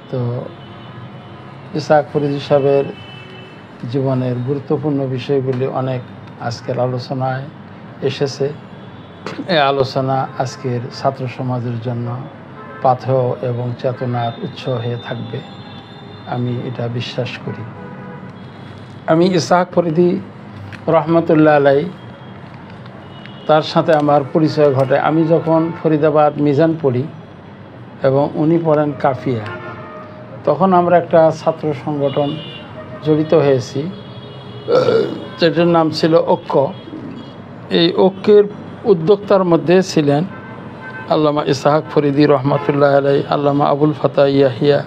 তো ইসহাক ফরিদী সাহেবের জীবনের গুরুত্বপূর্ণ বিষয়গুলি অনেক আজকের আলোচনায় এসেছে। এই আলোচনা আজকের ছাত্র সমাজের জন্য পাথেয় এবং চেতনার উৎস হয়ে থাকবে, আমি এটা বিশ্বাস করি। আমি ইসহাক ফরিদী রহমতুল্লাহ আলাই তার সাথে আমার পরিচয় ঘটে আমি যখন ফরিদাবাদ মিজান পড়ি এবং উনি পড়েন কাফিয়া, তখন আমরা একটা ছাত্র সংগঠন জড়িত হয়েছি, যেটার নাম ছিল ঐক্য। এই ঐক্যের উদ্যোক্তার মধ্যে ছিলেন আল্লামা ইসহাক ফরিদী রহমতুল্লাহ আলাই, আল্লামা আবুল ফাতা ইয়াহিয়া,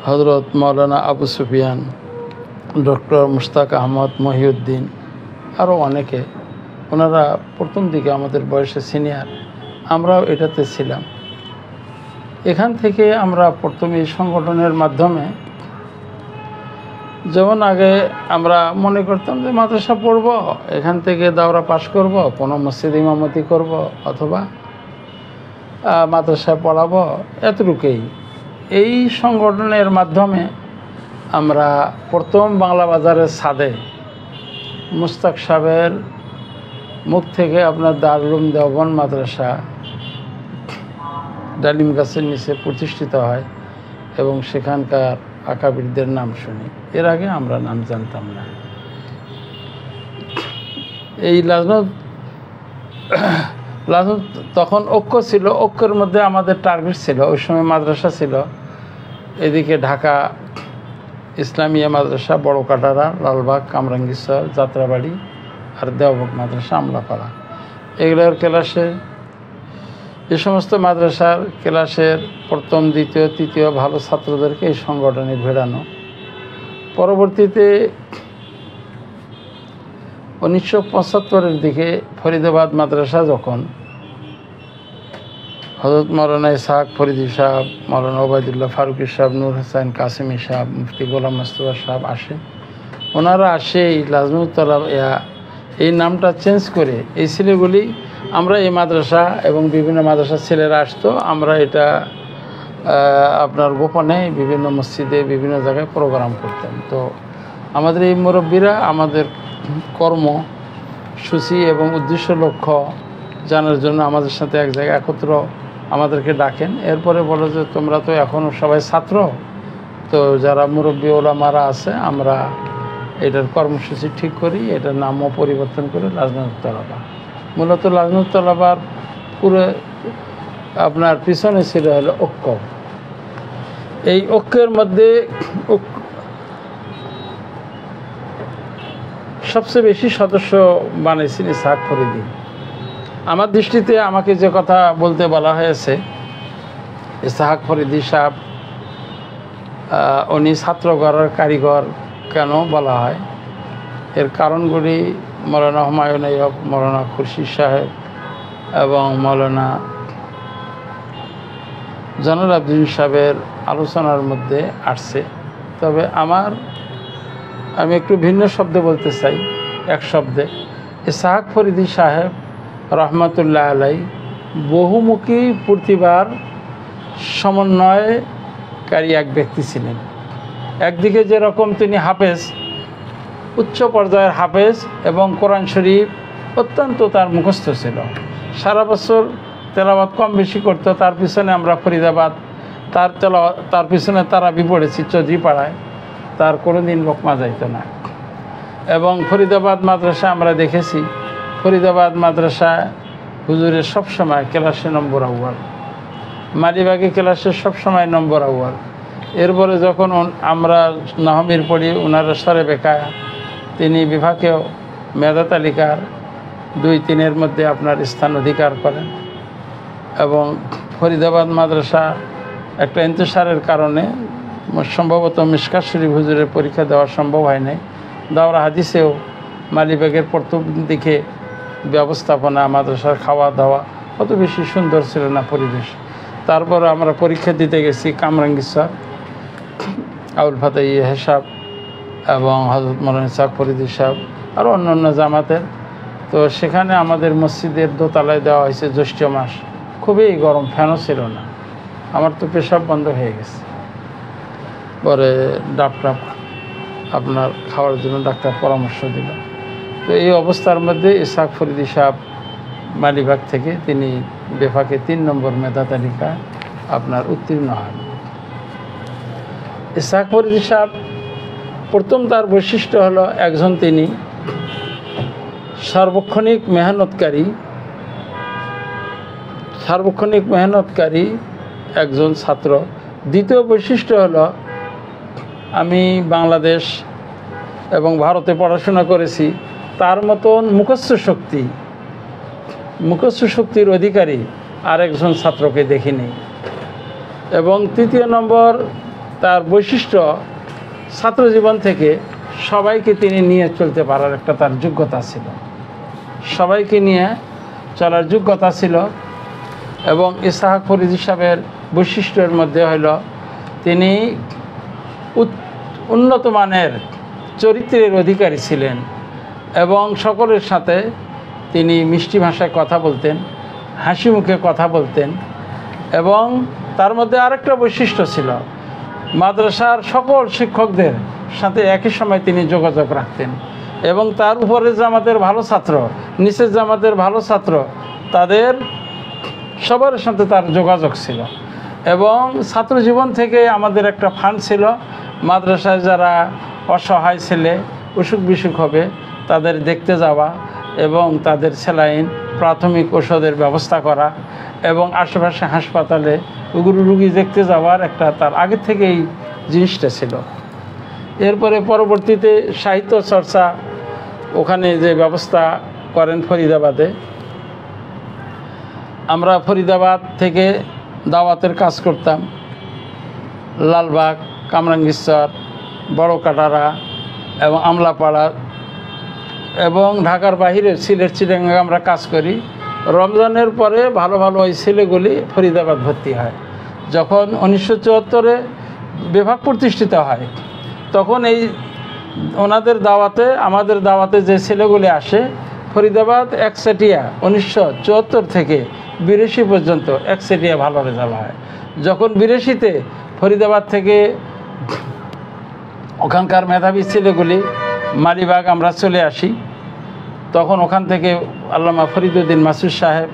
হজরত মৌলানা আবু সুফিয়ান, ডক্টর মুশতাক আহমদ মহিউদ্দিন, আরও অনেকে। ওনারা প্রথম দিকে আমাদের বয়সে সিনিয়র, আমরাও এটাতে ছিলাম। এখান থেকে আমরা প্রথমে এই সংগঠনের মাধ্যমে, যেমন আগে আমরা মনে করতাম যে মাদ্রাসা পড়ব, এখান থেকে দাওরা পাশ করব, কোনো মসজিদ ইমামতি করব, অথবা মাদ্রাসায় পড়াবো, এতটুকুই। এই সংগঠনের মাধ্যমে আমরা প্রথম বাংলা বাজারের ছাদে মুস্তাক সাহেবের মুখ থেকে আপনার দারুল দেওবন্দ মাদ্রাসা ডালিম গাছের নিচে প্রতিষ্ঠিত হয় এবং সেখানকার আকাবিরদের নাম শুনি। এর আগে আমরা নাম জানতাম না। এই লাজনত তখন ঐক্য ছিল, ঐক্যের মধ্যে আমাদের টার্গেট ছিল, ওই সময় মাদ্রাসা ছিল এদিকে ঢাকা ইসলামিয়া মাদ্রাসা, বড় কাটারা, লালবাগ, কামরাঙ্গীরচর, যাত্রাবাড়ি, আর দেওবন্দ মাদ্রাসা, আমলাপাড়া। এগুলোর ক্লাসে, এই সমস্ত মাদ্রাসার ক্লাসের প্রথম, দ্বিতীয়, তৃতীয় ভালো ছাত্রদেরকে এই সংগঠনে ভেড়ানো। পরবর্তীতে 1975-এর দিকে ফরিদাবাদ মাদ্রাসা যখন হযরত মাওলানা ইসহাক ফরিদী সাহেব, মাওলানা ওবায়দুল্লাহ ফারুকী সাহেব, নূর হোসেন কাসেমি সাহেব, মুফতি গোলাম মোস্তফা সাহেব আসেন, ওনারা আসে এই লাজমত তলায়া এই নামটা চেঞ্জ করে এই ছেলেগুলি, আমরা এই মাদ্রাসা এবং বিভিন্ন মাদ্রাসার ছেলেরা আসতো, আমরা এটা আপনার গোপনে বিভিন্ন মসজিদে বিভিন্ন জায়গায় প্রোগ্রাম করতাম। তো আমাদের এই মুরব্বীরা আমাদের কর্মসূচি এবং উদ্দেশ্য লক্ষ্য জানার জন্য আমাদের সাথে এক জায়গায় একত্র আমাদেরকে ডাকেন। এরপরে বলো যে তোমরা তো এখনও সবাই ছাত্র, তো যারা মুরব্বী ওলামারা আছে আমরা এটার কর্মসূচি ঠিক করি, এটার নামও পরিবর্তন করে লাজনত তলাবা। মূলত লাজনত তলাবার পুরো আপনার পিছনে ছিল হলো ঐক্য। এই ঐক্যের মধ্যে সবচেয়ে বেশি সদস্য বানিয়েছেন ইসহাক ফরিদী। আমার দৃষ্টিতে আমাকে যে কথা বলতে বলা হয়েছে, ইসহাক ফরিদী সাহেব উনি ছাত্র গড়ার কারিগর কেন বলা হয়, এর কারণগুলি মৌলানা হুমায়ুন আইয়ুব, মৌলানা খুরশিদ সাহেব এবং মৌলানা জয়নুল আবেদিন সাহেবের আলোচনার মধ্যে আসছে। তবে আমি একটু ভিন্ন শব্দে বলতে চাই, এক শব্দে। ইসহাক ফরিদী সাহেব রহমতুল্লাহ আলাই বহুমুখী প্রতিভার সমন্বয়কারী এক ব্যক্তি ছিলেন। একদিকে যেরকম তিনি হাফেজ, উচ্চ পর্যায়ের হাফেজ, এবং কোরআন শরীফ অত্যন্ত তার মুখস্থ ছিল, সারা বছর তেলাওয়াত কম বেশি করতো। তার পিছনে আমরা ফরিদাবাদ তার পিছনে তারাবি পড়েছি চৌধুরীপাড়ায়, তার কোনো দিন লোকমা যাইত না। এবং ফরিদাবাদ মাদ্রাসা আমরা দেখেছি, ফরিদাবাদ মাদ্রাসায় হুজুরের সবসময় ক্লাসে নম্বর আউয়াল, মালিবাগে ক্লাসে সবসময় নম্বর আউয়াল। এরপরে যখন আমরা নহমির পড়ি, ওনারা সরে বেকায় তিনি বিভাগীয় মেধা তালিকার 2-3-এর মধ্যে আপনার স্থান অধিকার করেন। এবং ফরিদাবাদ মাদ্রাসা একটা ইন্তশারের কারণে সম্ভবত মিশকাত শরীফ হুজুরের পরীক্ষা দেওয়া সম্ভব হয় নাই। দাওরা হাদিসেও মালিবাগের প্রথম দিকে ব্যবস্থাপনা, মাদ্রাসার খাওয়া দাওয়া অত বেশি সুন্দর ছিল না পরিবেশ। তারপরে আমরা পরীক্ষা দিতে গেছি কামরাঙ্গীরচর, আবুল ফাতা ইয়াহিয়া সাহেব এবং হযরত মাওলানা ইসহাক ফরিদী সাহেব, আরও অন্যান্য জামাতের। তো সেখানে আমাদের মসজিদের দোতলায় দেওয়া হয়েছে জ্যৈষ্ঠ মাস, খুবই গরম, ফ্যানও ছিল না। আমার তো পেশাব বন্ধ হয়ে গেছে, পরে ডাব আপনার খাওয়ার জন্য ডাক্তার পরামর্শ দিল। তো এই অবস্থার মধ্যে ইসহাক ফরিদী সাহেব মালিবাগ থেকে তিনি বেফাকে 3 নম্বর মেধা তালিকা আপনার উত্তীর্ণ হন। ইসহাক ফরিদী সাহেব প্রথম তার বৈশিষ্ট্য হলো একজন তিনি সার্বক্ষণিক মেহনতকারী একজন ছাত্র। দ্বিতীয় বৈশিষ্ট্য হলো আমি বাংলাদেশ এবং ভারতে পড়াশোনা করেছি, তার মতন মুখস্থ শক্তির অধিকারী আরেকজন ছাত্রকে দেখিনি। এবং তৃতীয় নম্বর তার বৈশিষ্ট্য, ছাত্র জীবন থেকে সবাইকে তিনি নিয়ে চলতে পারার একটা তার যোগ্যতা ছিল, সবাইকে নিয়ে চলার যোগ্যতা ছিল। এবং ইসহাক ফরিদী সাহেবের বৈশিষ্ট্যের মধ্যে হলো তিনি উন্নত মানের চরিত্রের অধিকারী ছিলেন এবং সকলের সাথে তিনি মিষ্টি ভাষায় কথা বলতেন, হাসি মুখে কথা বলতেন। এবং তার মধ্যে আরেকটা বৈশিষ্ট্য ছিল, মাদ্রাসার সকল শিক্ষকদের সাথে একই সময় তিনি যোগাযোগ রাখতেন এবং তার উপরে জামাতের ভালো ছাত্র, নিচের জামাতের ভালো ছাত্র, তাদের সবার সাথে তার যোগাযোগ ছিল। এবং ছাত্র জীবন থেকে আমাদের একটা ফান্ড ছিল, মাদ্রাসায় যারা অসহায় ছেলে অসুখ বিসুখ হবে তাদের দেখতে যাওয়া এবং তাদের স্যালাইন প্রাথমিক ওষুধের ব্যবস্থা করা এবং আশেপাশে হাসপাতালে রুগী দেখতে যাওয়ার একটা তার আগে থেকেই জিনিসটা ছিল। এরপরে পরবর্তীতে সাহিত্য চর্চা ওখানে যে ব্যবস্থা করেন ফরিদাবাদে, আমরা ফরিদাবাদ থেকে দাওয়াতের কাজ করতাম, লালবাগ, কামরাঙ্গীরচর, বড় কাটারা এবং আমলাপাড়া এবং ঢাকার বাহিরে সিলেট, চিটাগাং আমরা কাজ করি। রমজানের পরে ভালো ভালো ওই ছেলেগুলি ফরিদাবাদ ভর্তি হয়। যখন 1974-এ বিভাগ প্রতিষ্ঠিত হয় তখন এই ওনাদের দাওয়াতে, আমাদের দাওয়াতে যে ছেলেগুলি আসে, ফরিদাবাদ একচেটিয়া 1974 থেকে 82 পর্যন্ত একচেটিয়া ভালো রেজাল্ট হয়। যখন 82-তে ফরিদাবাদ থেকে ওখানকার মেধাবী ছেলেগুলি মালিবাগ আমরা চলে আসি, তখন ওখান থেকে আল্লামা ফরিদউদ্দিন মাসুদ সাহেব,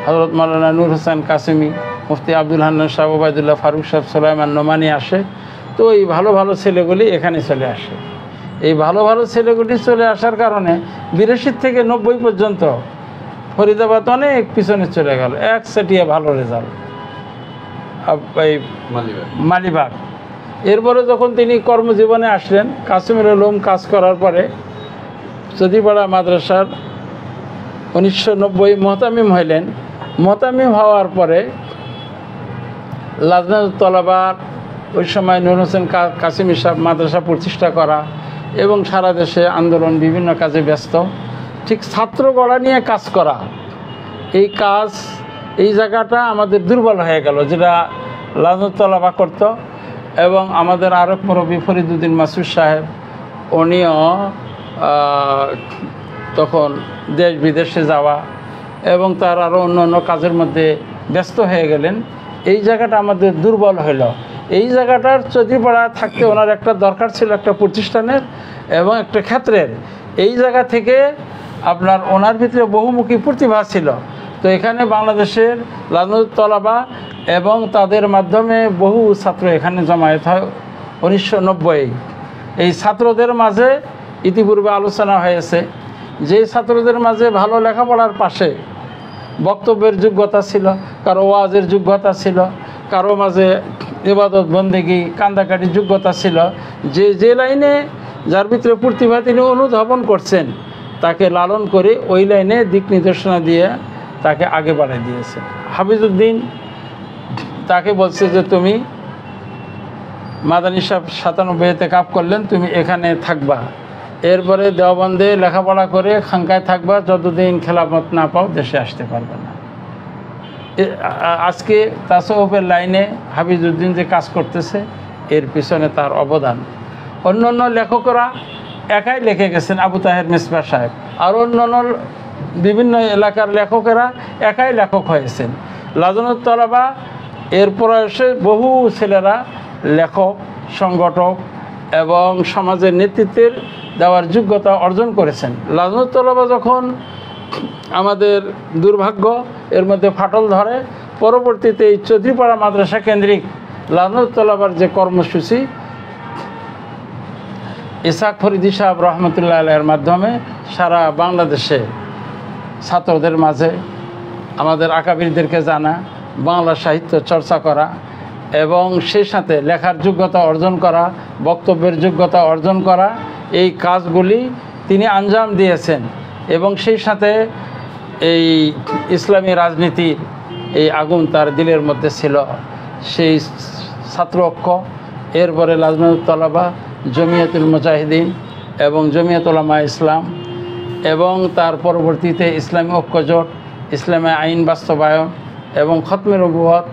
হযরত মাওলানা নূর হোসেন কাসেমি, মুফতি আব্দুল হান্নান সাহেব, ওবায়দুল্লাহ ফারুক সাহেব, সুলাইমান নোমানি আসে। তো এই ভালো ভালো ছেলেগুলি এখানে চলে আসে। এই ভালো ভালো ছেলেগুলি চলে আসার কারণে 82 থেকে 90 পর্যন্ত ফরিদাবাদ অনেক পিছনে চলে গেল, একচেটিয়া ভালো রেজাল্ট এই মালিবাগ। এরপরে যখন তিনি কর্মজীবনে আসলেন, কাসিমুল উলুম কাজ করার পরে চৌধুরীপাড়া মাদ্রাসার 1990 মোহতামিম হইলেন। মোহতামিম হওয়ার পরে লাজনাতুত তলাবার ওই সময় নূর হোসেন কাসেমি সাহেব মাদ্রাসা প্রতিষ্ঠা করা এবং সারা দেশে আন্দোলন, বিভিন্ন কাজে ব্যস্ত। ঠিক ছাত্র গড়া নিয়ে কাজ করা, এই জায়গাটা আমাদের দুর্বল হয়ে গেল, যেটা লাজনাতুত তলাবা করত। এবং আমাদের আরব মুরব্বী ফরিদউদ্দিন মাসুদ সাহেব, উনিও তখন দেশ বিদেশে যাওয়া এবং তার আরও অন্য অন্য কাজের মধ্যে ব্যস্ত হয়ে গেলেন। এই জায়গাটা আমাদের দুর্বল হইল। এই জায়গাটার চৌধুরীপাড়া থাকতে ওনার একটা দরকার ছিল, একটা প্রতিষ্ঠানের এবং একটা ক্ষেত্রের। এই জায়গা থেকে আপনার ওনার ভিতরে বহুমুখী প্রতিভা ছিল। তো এখানে বাংলাদেশের লাজনাতুত তলাবা এবং তাদের মাধ্যমে বহু ছাত্র এখানে জমায়েত হয় 1990। এই ছাত্রদের মাঝে ইতিপূর্বে আলোচনা হয়েছে, যে ছাত্রদের মাঝে ভালো লেখাপড়ার পাশে বক্তব্যের যোগ্যতা ছিল, কারো ওয়াজের যোগ্যতা ছিল, কারো মাঝে ইবাদত বন্দেগী কান্দাকাটির যোগ্যতা ছিল, যে লাইনে যার ভিতরে প্রতিভা তিনি অনুধাবন করছেন তাকে লালন করে ওই লাইনে দিক নির্দেশনা দিয়ে তাকে আগে বাড়িয়ে দিয়েছে। হাফিজউদ্দিন তাকে বলছে যে তুমি মাদানী সাহেব 97-তে কাপ করলেন, তুমি এখানে থাকবা, এরপরে দেওবন্দে লেখাপড়া করে খাঙ্কায় থাকবা, যতদিন খেলাফত না পাও দেশে আসতে পারবে না। আজকে তাসাউফের লাইনে হাফিজউদ্দিন যে কাজ করতেছে এর পিছনে তার অবদান। অন্য অন্য লেখকরা একাই লিখে গেছেন, আবু তাহের মিসবাহ সাহেব আর অন্য বিভিন্ন এলাকার লেখকেরা একাই লেখক হয়েছেন। লাজনাতুত তলাবা এর প্রয়াসে বহু ছেলেরা লেখক, সংগঠক এবং সমাজের নেতৃত্বের দেওয়ার যোগ্যতা অর্জন করেছেন। লাজনাতুত তলাবা যখন আমাদের দুর্ভাগ্য এর মধ্যে ফাটল ধরে, পরবর্তীতে এই চৌধুরীপাড়া মাদ্রাসা কেন্দ্রিক লাজনাতুত তলাবার যে কর্মসূচি ইসহাক ফরিদী সাহেব রহমতুল্লাহ আলাইহির মাধ্যমে সারা বাংলাদেশে ছাত্রদের মাঝে আমাদের আকাবিরদেরকে জানা, বাংলা সাহিত্য চর্চা করা এবং সেই সাথে লেখার যোগ্যতা অর্জন করা, বক্তব্যের যোগ্যতা অর্জন করা, এই কাজগুলি তিনি আঞ্জাম দিয়েছেন। এবং সেই সাথে এই ইসলামী রাজনীতির এই আগুন তার দিলের মধ্যে ছিল, সেই ছাত্র ঐক্য, এরপরে লাজনাতুত তলাবা, জমিয়াতুল মুজাহিদিন এবং জমিয়াত উলামা ইসলাম, এবং তার পরবর্তীতে ইসলামী ঐক্যজোট, ইসলামী আইন বাস্তবায়ন এবং খতমে নবুয়ত,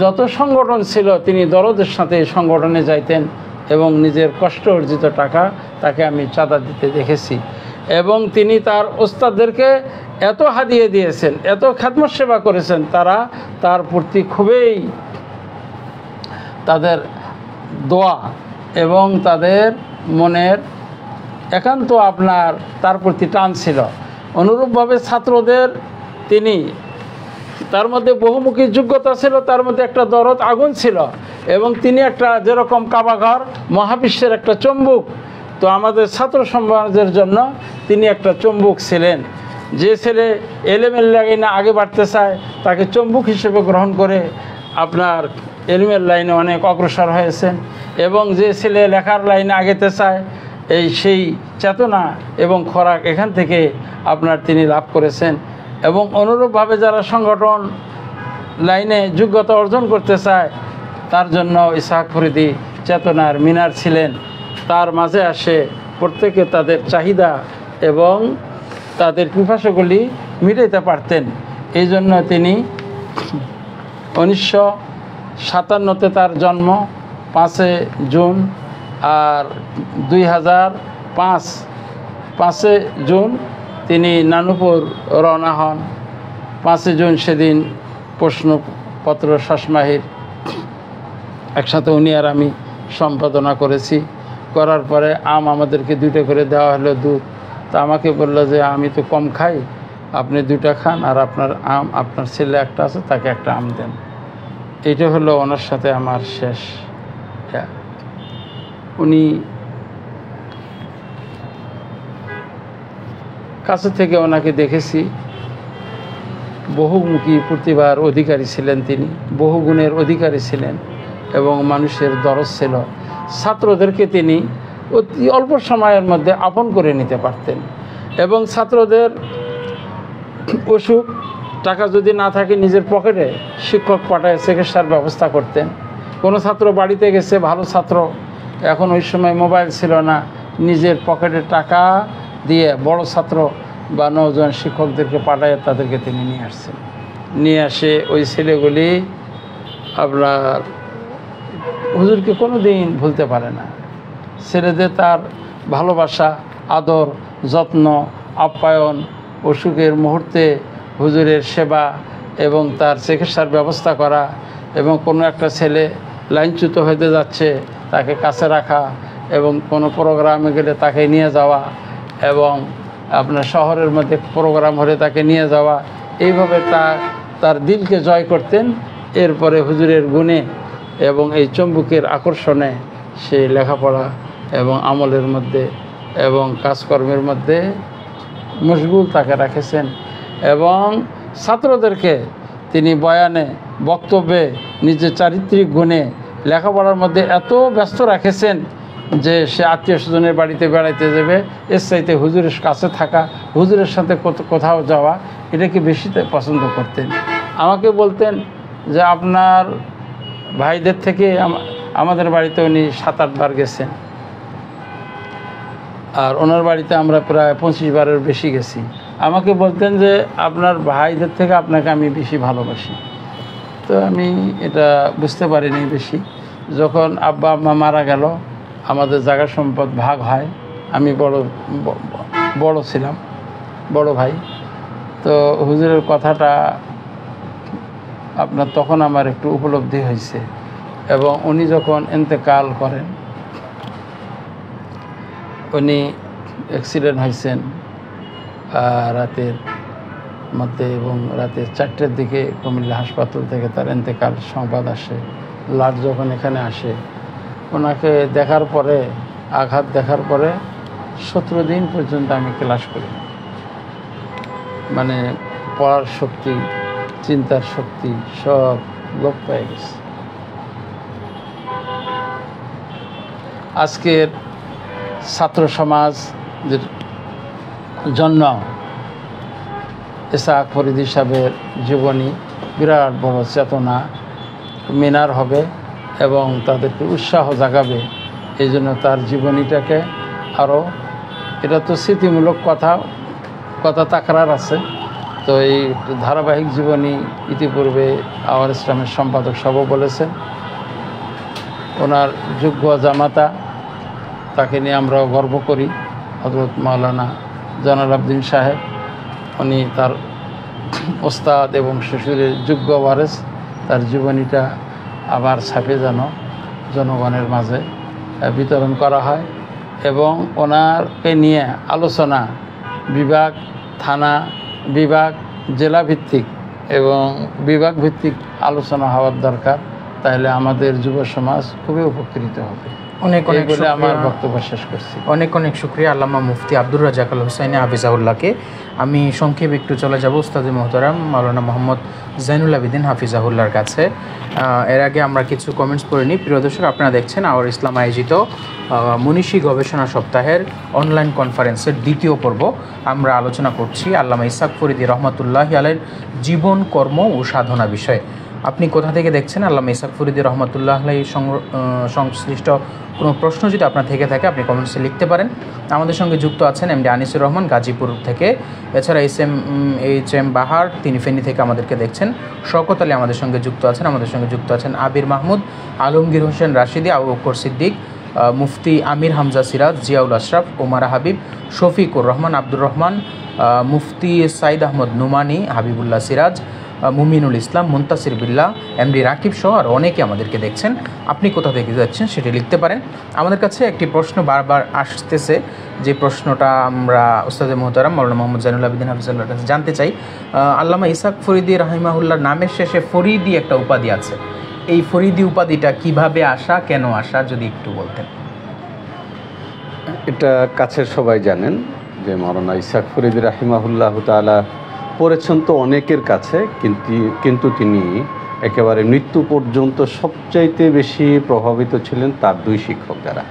যত সংগঠন ছিল তিনি দরদের সাথে এই সংগঠনে যাইতেন এবং নিজের কষ্ট অর্জিত টাকা তাকে আমি চাঁদা দিতে দেখেছি। এবং তিনি তার ওস্তাদদেরকে এত হাদিয়ে দিয়েছেন, এত খেদমত সেবা করেছেন, তারা তার প্রতি খুবই তাদের দোয়া এবং তাদের মনের একান্ত তার প্রতি টান ছিল। অনুরূপভাবে ছাত্রদের তিনি, তার মধ্যে বহুমুখী যোগ্যতা ছিল, তার মধ্যে একটা দরদ আগুন ছিল এবং তিনি একটা যেরকম কাবাঘর মহাবিশ্বের একটা চুম্বক, তো আমাদের ছাত্র সমাজের জন্য তিনি একটা চুম্বক ছিলেন। যে ছেলে এলেমের লাইনে আগে বাড়তে চায় তাকে চুম্বক হিসেবে গ্রহণ করে আপনার এলমের লাইনে অনেক অগ্রসর হয়েছেন, এবং যে ছেলে লেখার লাইনে আগেতে চায় সেই চেতনা এবং খোরাক এখান থেকে তিনি লাভ করেছেন। এবং অনুরূপভাবে যারা সংগঠন লাইনে যোগ্যতা অর্জন করতে চায় তার জন্য ইসহাক ফরিদী চেতনার মিনার ছিলেন। তার মাঝে আসে প্রত্যেকে তাদের চাহিদা এবং তাদের পিপাসাগুলি মিটাইতে পারতেন। এই জন্য তিনি 1957-তে তার জন্ম 5 জুন, আর 2005 জুন তিনি নানুপুর রওনা হন। 5 জুন সেদিন প্রশ্নপত্র শাসমাহির একসাথে উনি আর আমি সম্পাদনা করেছি। করার পরে আমাদেরকে 2টা করে দেওয়া হলো দুধ। তা আমাকে বলল যে আমি তো কম খাই, আপনি 2টা খান, আর আপনার ছেলে একটা আছে তাকে একটা আম দেন। এইটা হলো ওনার সাথে আমার শেষ। উনি কাছে থেকে ওনাকে দেখেছি, বহুমুখী প্রতিভার অধিকারী ছিলেন তিনি, বহুগুণের অধিকারী ছিলেন এবং মানুষের দরদ ছিল। ছাত্রদেরকে তিনি অতি অল্প সময়ের মধ্যে আপন করে নিতে পারতেন এবং ছাত্রদের অসুখ টাকা যদি না থাকে নিজের পকেটে শিক্ষক পাঠায় চিকিৎসার ব্যবস্থা করতেন। কোনো ছাত্র বাড়িতে গেছে, ভালো ছাত্র, এখন ওই সময় মোবাইল ছিল না, নিজের পকেটে টাকা দিয়ে বড় ছাত্র বা নওজোয়ান শিক্ষকদেরকে পাঠায় তাদেরকে তিনি নিয়ে আসছেন। নিয়ে আসে ওই ছেলেগুলি আপনার হুজুরকে কোনো দিন ভুলতে পারে না। ছেলেদের তার ভালোবাসা, আদর, যত্ন, আপ্যায়ন, অসুখের মুহূর্তে হুজুরের সেবা এবং তার চিকিৎসার ব্যবস্থা করা, এবং কোনো একটা ছেলে লাইনচ্যুত হতে যাচ্ছে তাকে কাছে রাখা, এবং কোনো প্রোগ্রামে গেলে তাকে নিয়ে যাওয়া, এবং আপনার শহরের মধ্যে প্রোগ্রাম হলে তাকে নিয়ে যাওয়া, এইভাবে তার দিলকে জয় করতেন। এরপরে হুজুরের গুণে এবং এই চুম্বকের আকর্ষণে সে লেখাপড়া এবং আমলের মধ্যে এবং কাজকর্মের মধ্যে মশগুল তাকে রাখেছেন। এবং ছাত্রদেরকে তিনি বয়ানে, বক্তব্যে, নিজের চারিত্রিক গুণে, লেখাপড়ার মধ্যে এত ব্যস্ত রাখেছেন যে সে আত্মীয় স্বজনের বাড়িতে বেড়াইতে যাবে, এর চাইতে হুজুরের কাছে থাকা, হুজুরের সাথে কোথাও যাওয়া, এটাকে বেশি পছন্দ করতেন। আমাকে বলতেন যে আপনার ভাইদের থেকে আমাদের বাড়িতে উনি 7-8 বার গেছেন, আর ওনার বাড়িতে আমরা প্রায় 25 বারের বেশি গেছি। আমাকে বলতেন যে আপনার ভাইদের থেকে আপনাকে আমি বেশি ভালোবাসি। তো আমি এটা বুঝতে পারিনি বেশি। যখন আব্বা আম্মা মারা গেল, আমাদের জায়গা সম্পদ ভাগ হয়, আমি বড় ছিলাম, বড় ভাই। তো হুজুরের কথাটা আপনার তখন আমার একটু উপলব্ধি হয়েছে। এবং উনি যখন ইন্তেকাল করেন উনি অ্যাক্সিডেন্ট হয়েছেন রাতের মধ্যে, এবং রাতের 4টের দিকে কুমিল্লা হাসপাতাল থেকে তার ইন্তেকাল সংবাদ আসে। লাশ যখন এখানে আসে, ওনাকে দেখার পরে, আঘাত দেখার পরে 17 দিন পর্যন্ত আমি ক্লাস করি, মানে পড়ার শক্তি, চিন্তার শক্তি সব লোপ পেয়ে গেছে। আজকের ছাত্র সমাজের জন্য ইসহাক ফরিদী সাহেবের জীবনী বিরাট বড় চেতনা মিনার হবে এবং তাদেরকে উৎসাহ জাগাবে। এই জন্য তার জীবনীটাকে আরও, এটা তো স্মৃতিমূলক কথা তাকরার আছে, তো এই ধারাবাহিক জীবনী ইতিপূর্বে আওয়ার ইসলামের সম্পাদক সাহেবও বলেছেন। ওনার যোগ্য জামাতা, তাকে নিয়ে আমরাও গর্ব করি, হযরত মাওলানা জয়নুল আবেদিন সাহেব। উনি তার ওস্তাদ এবং শ্বশুরের যোগ্য ওয়ারেস। তার জীবনীটা আবার ছাপে যেন জনগণের মাঝে বিতরণ করা হয়, এবং ওনারকে নিয়ে আলোচনা বিভাগ, থানা বিভাগ, জেলা ভিত্তিক এবং বিভাগ ভিত্তিক আলোচনা হওয়ার দরকার। তাহলে আমাদের যুব সমাজ খুবই উপকৃত হবে।
অনেক অনেক
বলে আমার
শুকরিয়া।
বক্তব্য শেষ করছি।
অনেক অনেক শুকরিয়া আল্লামা মুফতি আব্দুর রাজ্জাক আল হোসাইনী হাফিজাহুল্লাহকে। আমি সংক্ষেপে একটু চলে যাব উস্তাদে মোহতারাম মাওলানা মোহাম্মদ জয়নুল আবেদিন হাফিজাহুল্লাহর কাছে। এর আগে আমরা কিছু কমেন্টস পড়ে নিই। প্রিয় দর্শক, আপনারা দেখছেন আওয়ার ইসলাম আয়োজিত মনীষী গবেষণা সপ্তাহের অনলাইন কনফারেন্সের দ্বিতীয় পর্ব। আমরা আলোচনা করছি আল্লামা ইসহাক ফরিদী রহমাতুল্লাহি আলাইহির জীবন, কর্ম ও সাধনা বিষয়ে। আপনি কোথা থেকে দেখছেন? আল্লামা ইসহাক ফরিদী রহমাতুল্লাহ আলাইহি সংশ্লিষ্ট কোনো প্রশ্ন যদি আপনার থেকে থাকে, আপনি কমেন্টসে লিখতে পারেন। আমাদের সঙ্গে যুক্ত আছেন এমডি আনিসুর রহমান গাজীপুর থেকে, এছাড়া এইচ এম বাহার, তিনি ফেনী থেকে আমাদেরকে দেখছেন। শওকত আলী আমাদের সঙ্গে যুক্ত আছেন। আমাদের সঙ্গে যুক্ত আছেন আবির মাহমুদ, আলমগীর হোসেন রাশিদি, আবু বকর সিদ্দিক, মুফতি আমির হামজা সিরাজ, জিয়াউল আশরাফ, ওমারা হাবিব, শফিকুর রহমান, আব্দুর রহমান, মুফতি সাইদ আহমদ নুমানি, হাবিবুল্লাহ সিরাজ, মুমিনুল ইসলাম, মুনতাসির বিল্লাহ, এমডি রাকিব সহ আর অনেকে আমাদেরকে দেখছেন। আপনি কোথা থেকে যাচ্ছেন সেটি লিখতে পারেন। আমাদের কাছে একটি প্রশ্ন বারবার আসতেছে, যে প্রশ্নটা আমরা উস্তাদে মোহতারাম মাওলানা মোহাম্মদ জয়নুল আবেদিন হাফিজাহুল্লাহর কাছে জানতে চাই। আল্লামা ইসহাক ফরিদী রাহিমাহুল্লাহর নামের শেষে ফরিদী একটা উপাধি আছে। এই ফরিদী উপাধিটা কিভাবে আসা, কেন আসা, যদি একটু বলতেন।
এটা কাছের সবাই জানেন যে মাওলানা ইসহাক ফরিদী রাহিমাহুল্লাহ তাআলা পড়েছেন তো অনেকের কাছে, কিন্তু তিনি একেবারে মৃত্যু পর্যন্ত সবচাইতে বেশি প্রভাবিত ছিলেন তার দুই শিক্ষক দ্বারা।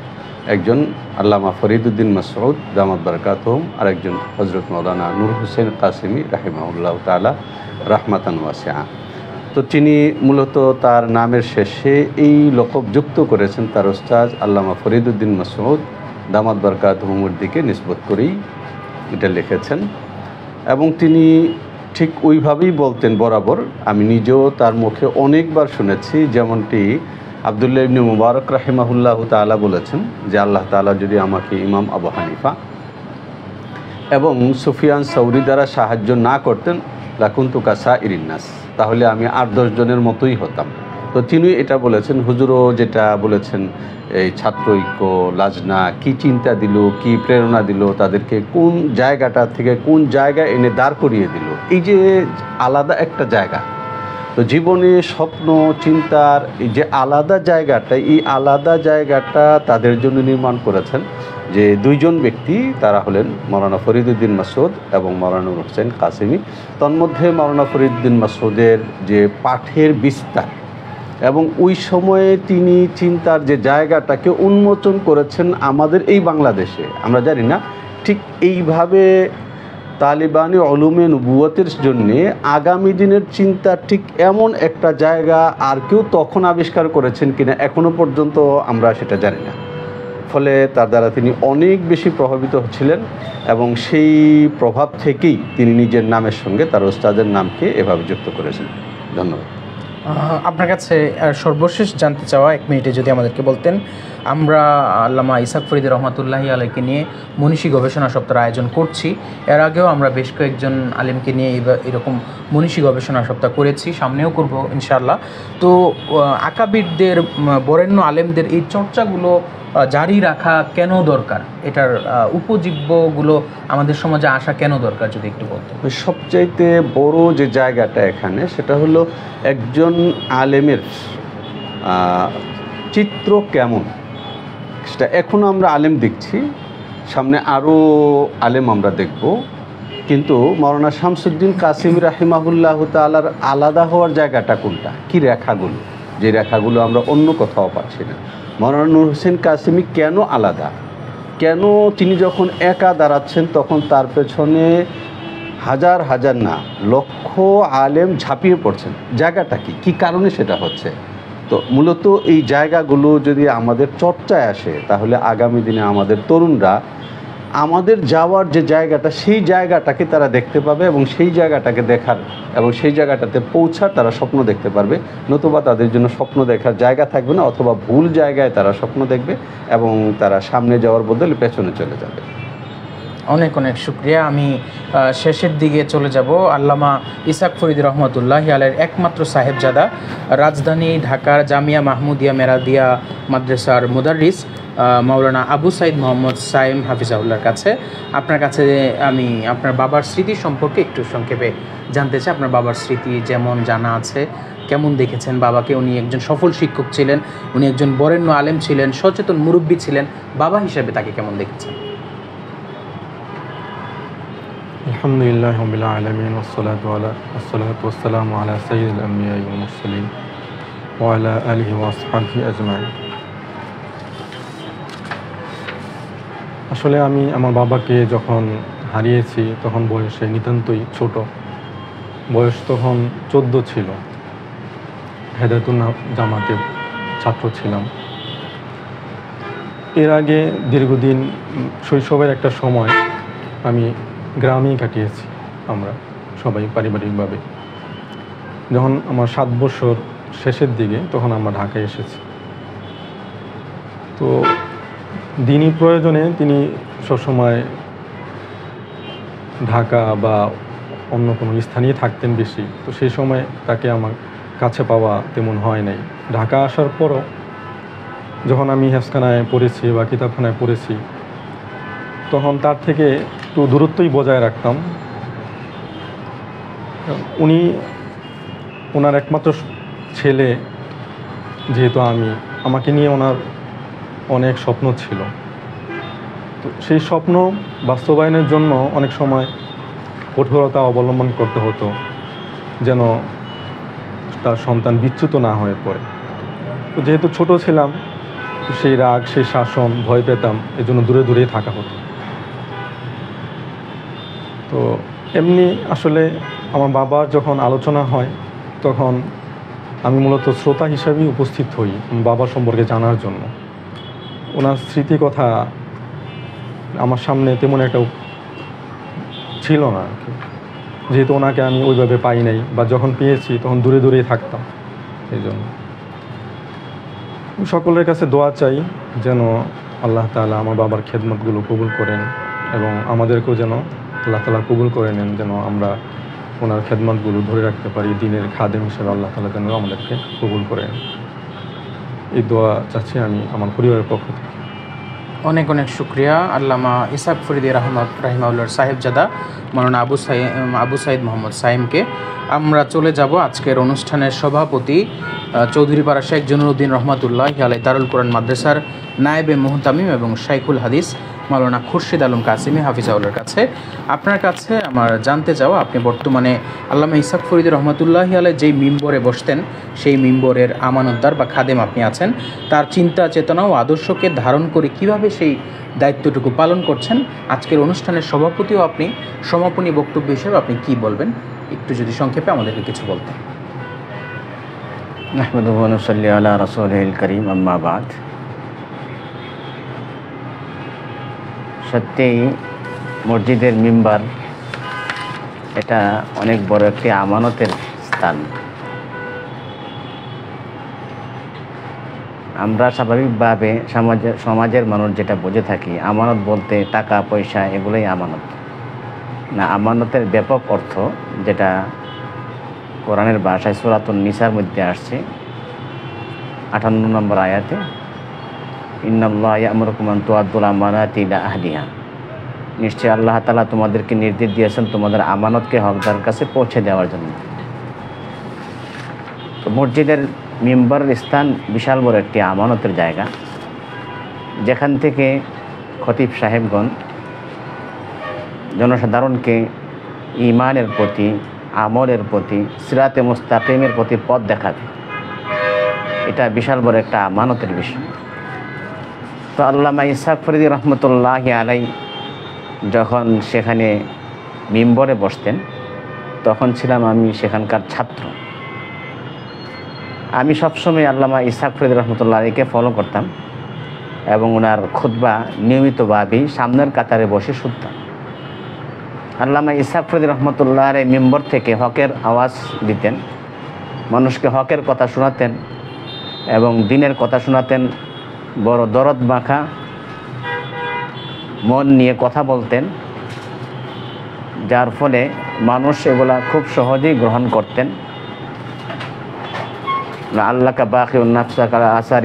একজন আল্লামা ফরিদউদ্দিন মাসউদ দামাত বারাকাতুহুম, আর একজন হযরত মাওলানা নূর হোসেন কাসেমী রাহিমাহুল্লাহ তাআলা রাহমাতান ওয়াসিআ। তো তিনি মূলত তার নামের শেষে এই লকব যুক্ত করেছেন তার উস্তাদ আল্লামা ফরিদউদ্দিন মাসউদ দামাত বারাকাতুহুমের দিকে নিসবত করেই এটা লিখেছেন, এবং তিনি ঠিক ওইভাবেই বলতেন বরাবর। আমি নিজেও তার মুখে অনেকবার শুনেছি, যেমনটি আব্দুল্লাহ ইবনে মুবারক রাহিমাহুল্লাহ তাআলা বলেছেন যে আল্লাহ তাআলা যদি আমাকে ইমাম আবু হানিফা এবং সুফিয়ান সৌরি দ্বারা সাহায্য না করতেন, লাকুনতু কাসাইরিন নাস, তাহলে আমি 8-10 জনের মতোই হতাম। তো তিনি এটা বলেছেন, হুজুরও যেটা বলেছেন, এই ছাত্র ঐক্য লাজনা কি চিন্তা দিল, কি প্রেরণা দিল, তাদেরকে কোন জায়গাটা থেকে কোন জায়গায় এনে দাঁড় করিয়ে দিল, এই যে আলাদা একটা জায়গা। তো জীবনে স্বপ্ন চিন্তার এই যে আলাদা জায়গাটা, এই আলাদা জায়গাটা তাদের জন্য নির্মাণ করেছেন যে দুইজন ব্যক্তি, তারা হলেন মাওলানা ফরিদউদ্দিন মাসউদ এবং মাওলানা নূর হোসেন কাসেমী। তন্মধ্যে মাওলানা ফরিদউদ্দিন মাসউদের যে পাঠের বিস্তার এবং ওই সময়ে তিনি চিন্তার যে জায়গাটাকে উন্মোচন করেছেন আমাদের এই বাংলাদেশে, আমরা জানি না ঠিক এইভাবে তালিবানি উলুমে নবুয়তের জন্যে আগামী দিনের চিন্তা ঠিক এমন একটা জায়গা আর কেউ তখন আবিষ্কার করেছেন কিনা এখনও পর্যন্ত আমরা সেটা জানি না। ফলে তার দ্বারা তিনি অনেক বেশি প্রভাবিত হচ্ছিলেন, এবং সেই প্রভাব থেকেই তিনি নিজের নামের সঙ্গে তার ওস্তাদের নামকে এভাবে যুক্ত করেছেন। ধন্যবাদ।
আপনার কাছে সর্বশেষ জানতে চাওয়া, 1 মিনিটে যদি আমাদেরকে বলতেন, আমরা আল্লামা ইসহাক ফরিদী রহমাতুল্লাহি আলাইহিকে নিয়ে মনীষী গবেষণা সপ্তাহের আয়োজন করছি। এর আগেও আমরা বেশ কয়েকজন আলেমকে নিয়ে এরকম মনীষী গবেষণা সপ্তাহ করেছি, সামনেও করব ইনশাআল্লাহ। তো আকাবিরদের, বরেণ্য আলেমদের এই চর্চাগুলো জারি রাখা কেন দরকার, এটার উপজীব্যগুলো আমাদের সমাজে আসা কেন দরকার, যদি একটু বলতেন।
সবচাইতে বড় যে জায়গাটা এখানে সেটা হলো একজন আলেমের চিত্র কেমন, সেটা এখনও আমরা আলেম দেখছি, সামনে আরও আলেম আমরা দেখব, কিন্তু মাওলানা শামসুদ্দিন কাসিমি রাহিমাহুল্লাহ তাআলার আলাদা হওয়ার জায়গাটা কোনটা, কি রেখাগুলো, যে রেখাগুলো আমরা অন্য কোথাও পাচ্ছি না। মাওলানা নূর হোসেন কাসিমি কেন আলাদা, কেন তিনি যখন একা দাঁড়াচ্ছেন তখন তার পেছনে হাজার হাজার না লক্ষ আলেম ঝাঁপিয়ে পড়ছেন, জায়গাটা কি, কী কারণে সেটা হচ্ছে? তো মূলত এই জায়গাগুলো যদি আমাদের চর্চায় আসে তাহলে আগামী দিনে আমাদের তরুণরা আমাদের যাওয়ার যে জায়গাটা সেই জায়গাটাকে তারা দেখতে পাবে এবং সেই জায়গাটাকে দেখার এবং সেই জায়গাটাতে পৌঁছার তারা স্বপ্ন দেখতে পারবে, নতুবা তাদের জন্য স্বপ্ন দেখার জায়গা থাকবে না, অথবা ভুল জায়গায় তারা স্বপ্ন দেখবে এবং তারা সামনে যাওয়ার বদলে পেছনে চলে যাবে।
অনেক অনেক শুক্রিয়া। আমি শেষের দিকে চলে যাব। আল্লামা ইসাক ফরিদী রহমতুল্লাহি আলাইহির একমাত্র সাহেবজাদা, রাজধানী ঢাকার জামিয়া মাহমুদিয়া মেরাদিয়া মাদ্রাসার মুদাররিস মাওলানা আবু সাইদ মোহাম্মদ সাইম হাফিজাহুল্লাহর কাছে, আপনার কাছে আমি আপনার বাবার স্মৃতি সম্পর্কে একটু সংক্ষেপে জানতে চাই। আপনার বাবার স্মৃতি যেমন জানা আছে, কেমন দেখেছেন বাবাকে? উনি একজন সফল শিক্ষক ছিলেন, উনি একজন বরেণ্য আলেম ছিলেন, সচেতন মুরব্বী ছিলেন, বাবা হিসেবে তাকে কেমন দেখেছেন?
আলহামদুলিল্লাহি রাব্বিল আলামিন ওয়াসসালাতু ওয়াসসালামু আলা সাইয়্যিদিল আমবিয়া ওয়াল মুরসালিন ওয়া আলা আলিহি ওয়া আসহাবিহি আজমাইন। আসলে আমি আমার বাবাকে যখন হারিয়েছি তখন বয়সে নিতান্তই ছোট, বয়স তখন 14 ছিল, হেদায়েতুন জামাতে ছাত্র ছিলাম। এর আগে দীর্ঘদিন শৈশবের একটা সময় আমি গ্রামেই কাটিয়েছি, আমরা সবাই পারিবারিকভাবে। যখন আমার 7 বছর শেষের দিকে তখন আমরা ঢাকায় এসেছি। তো দিনই প্রয়োজনে তিনি সবসময় ঢাকা বা অন্য কোনো স্থানেই থাকতেন বেশি, তো সেই সময় তাকে আমার কাছে পাওয়া তেমন হয় নাই। ঢাকা আসার পরও যখন আমি হেফজখানায় পড়েছি বা কিতাবখানায় পড়েছি তখন তার থেকে একটু দূরত্বই বজায় রাখতাম। উনি ওনার একমাত্র ছেলে যেহেতু আমাকে নিয়ে ওনার অনেক স্বপ্ন ছিল, তো সেই স্বপ্ন বাস্তবায়নের জন্য অনেক সময় কঠোরতা অবলম্বন করতে হতো যেন তার সন্তান বিচ্যুত না হয়ে পড়ে। তো যেহেতু ছোট ছিলাম, সেই রাগ, সেই শাসন ভয় পেতাম, এজন্য দূরে দূরেই থাকা হতো। তো এমনি আসলে আমার বাবার যখন আলোচনা হয় তখন আমি মূলত শ্রোতা হিসাবেই উপস্থিত হই বাবার সম্পর্কে জানার জন্য। ওনার স্মৃতি কথা আমার সামনে তেমন একটা ছিল না, যেহেতু ওনাকে আমি ওইভাবে পাই নাই, বা যখন পেয়েছি তখন দূরে দূরেই থাকতাম। এই জন্য সকলের কাছে দোয়া চাই যেন আল্লাহ তাআলা আমার বাবার খেদমতগুলো কবুল করেন এবং আমাদেরকেও যেন আল্লাহ তাআলা কবুল করে নেন, যেন আমরা ওনার খেদমতগুলো ধরে রাখতে পারি, দ্বীনের খাদেম হিসেবে আল্লাহ তাআলা যেন আমাদেরকে কবুল করেন। এই দোয়া চাচ্ছি আমি আমার পরিবারের পক্ষ থেকে।
অনেক অনেক শুক্রিয়া আল্লামা ইসাক ফরিদী রাহিমাহুল্লাহর সাহেবজাদা মাওলানা আবু সাইদ মোহাম্মদ সাইমকে। আমরা চলে যাব আজকের অনুষ্ঠানের সভাপতি চৌধুরীপাড়া শেখ জনুরুদ্দিন রহমাতুল্লাহি আলাইহি দারুল কোরআন মাদ্রাসার নায়েবে মুহতামিম এবং শাইখুল হাদিস মাওলানা খুরশিদ আলম কাসিমি হাফিজাউল্লাহর কাছে। আপনার কাছে আমার জানতে চাওয়া, আপনি বর্তমানে আল্লামা ইসাক ফরিদী রহমাতুল্লাহি আলাইহি যেই মিম্বরে বসতেন সেই মিম্বরের আমানতদার বা খাদেম আপনি আছেন, তার চিন্তা চেতনা ও আদর্শকে ধারণ করে কিভাবে সেই দায়িত্বটুকু পালন করছেন, আজকের অনুষ্ঠানের সভাপতিও আপনি, সমাপনী বক্তব্য হিসেবে আপনি কি বলবেন, একটু যদি সংক্ষেপে আমাদেরকে কিছু বলতেন।
নাহমাদুহু ওয়া নুসাল্লি আলা রাসূলিল কারীম, আম্মা বাদ। সত্যিই মসজিদের মিম্বার এটা অনেক বড় একটি আমানতের স্থান। আমরা স্বাভাবিকভাবে সমাজের মানুষ যেটা বুঝে থাকি, আমানত বলতে টাকা পয়সা এগুলোই আমানত না। আমানতের ব্যাপক অর্থ যেটা কোরআনের ভাষায় সূরাতুন নিসার মধ্যে আসছে 58 নম্বর আয়াতে, ইন্নাল্লাহ ইয়ামুরুকুম আন তুআদ্দুল আমানাতি ইলা আহলিহা, নিশ্চয়ই আল্লাহ তাআলা তোমাদেরকে নির্দেশ দিয়েছেন তোমাদের আমানতকে হকদার কাছে পৌঁছে দেওয়ার জন্য। তো মসজিদের মিম্বরের স্থান বিশাল বড় একটি আমানতের জায়গা, যেখান থেকে খতিব সাহেবগণ জনসাধারণকে ঈমানের প্রতি, আমলের প্রতি, সিরাতে মুস্তাকিমের প্রতি পথ দেখাবে। এটা বিশাল বড় একটা আমানতের বিষয়। তো আল্লামা ইসহাক ফরিদী রহমতুল্লাহি আলাই যখন সেখানে মিম্বরে বসতেন, তখন ছিলাম আমি সেখানকার ছাত্র। আমি সবসময় আল্লামা ইসহাক ফরিদী রহমতুল্লাহ আলাইকে ফলো করতাম এবং ওনার খুতবা নিয়মিতভাবেই সামনের কাতারে বসে শুনতাম। আল্লামা ইসহাক ফরিদী রহমতুল্লাহ আলাই মিম্বর থেকে হকের আওয়াজ দিতেন, মানুষকে হকের কথা শোনাতেন এবং দিনের কথা শোনাতেন। বড় দরদ মাখা মন নিয়ে কথা বলতেন, যার ফলে মানুষ এগুলা খুব সহজেই গ্রহণ করতেন। আল্লাহ বাকি আসার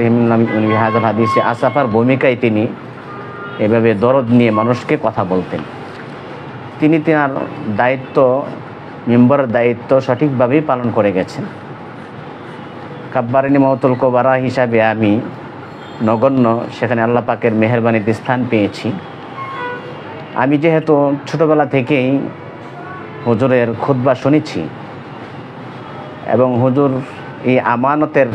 হাজার হাদিসে আসাফার ভূমিকায় তিনি এভাবে দরদ নিয়ে মানুষকে কথা বলতেন। তিনি তার দায়িত্ব, মিম্বরের দায়িত্ব সঠিকভাবেই পালন করে গেছেন। কাব্বারিনী মওতুল কোবারা হিসাবে আমি নগণ্য সেখানে আল্লাহ পাকের মেহেরবানিতে স্থান পেয়েছি। আমি যেহেতু ছোটোবেলা থেকেই হুজুরের খুতবা শুনেছি এবং হুজুর এই আমানতের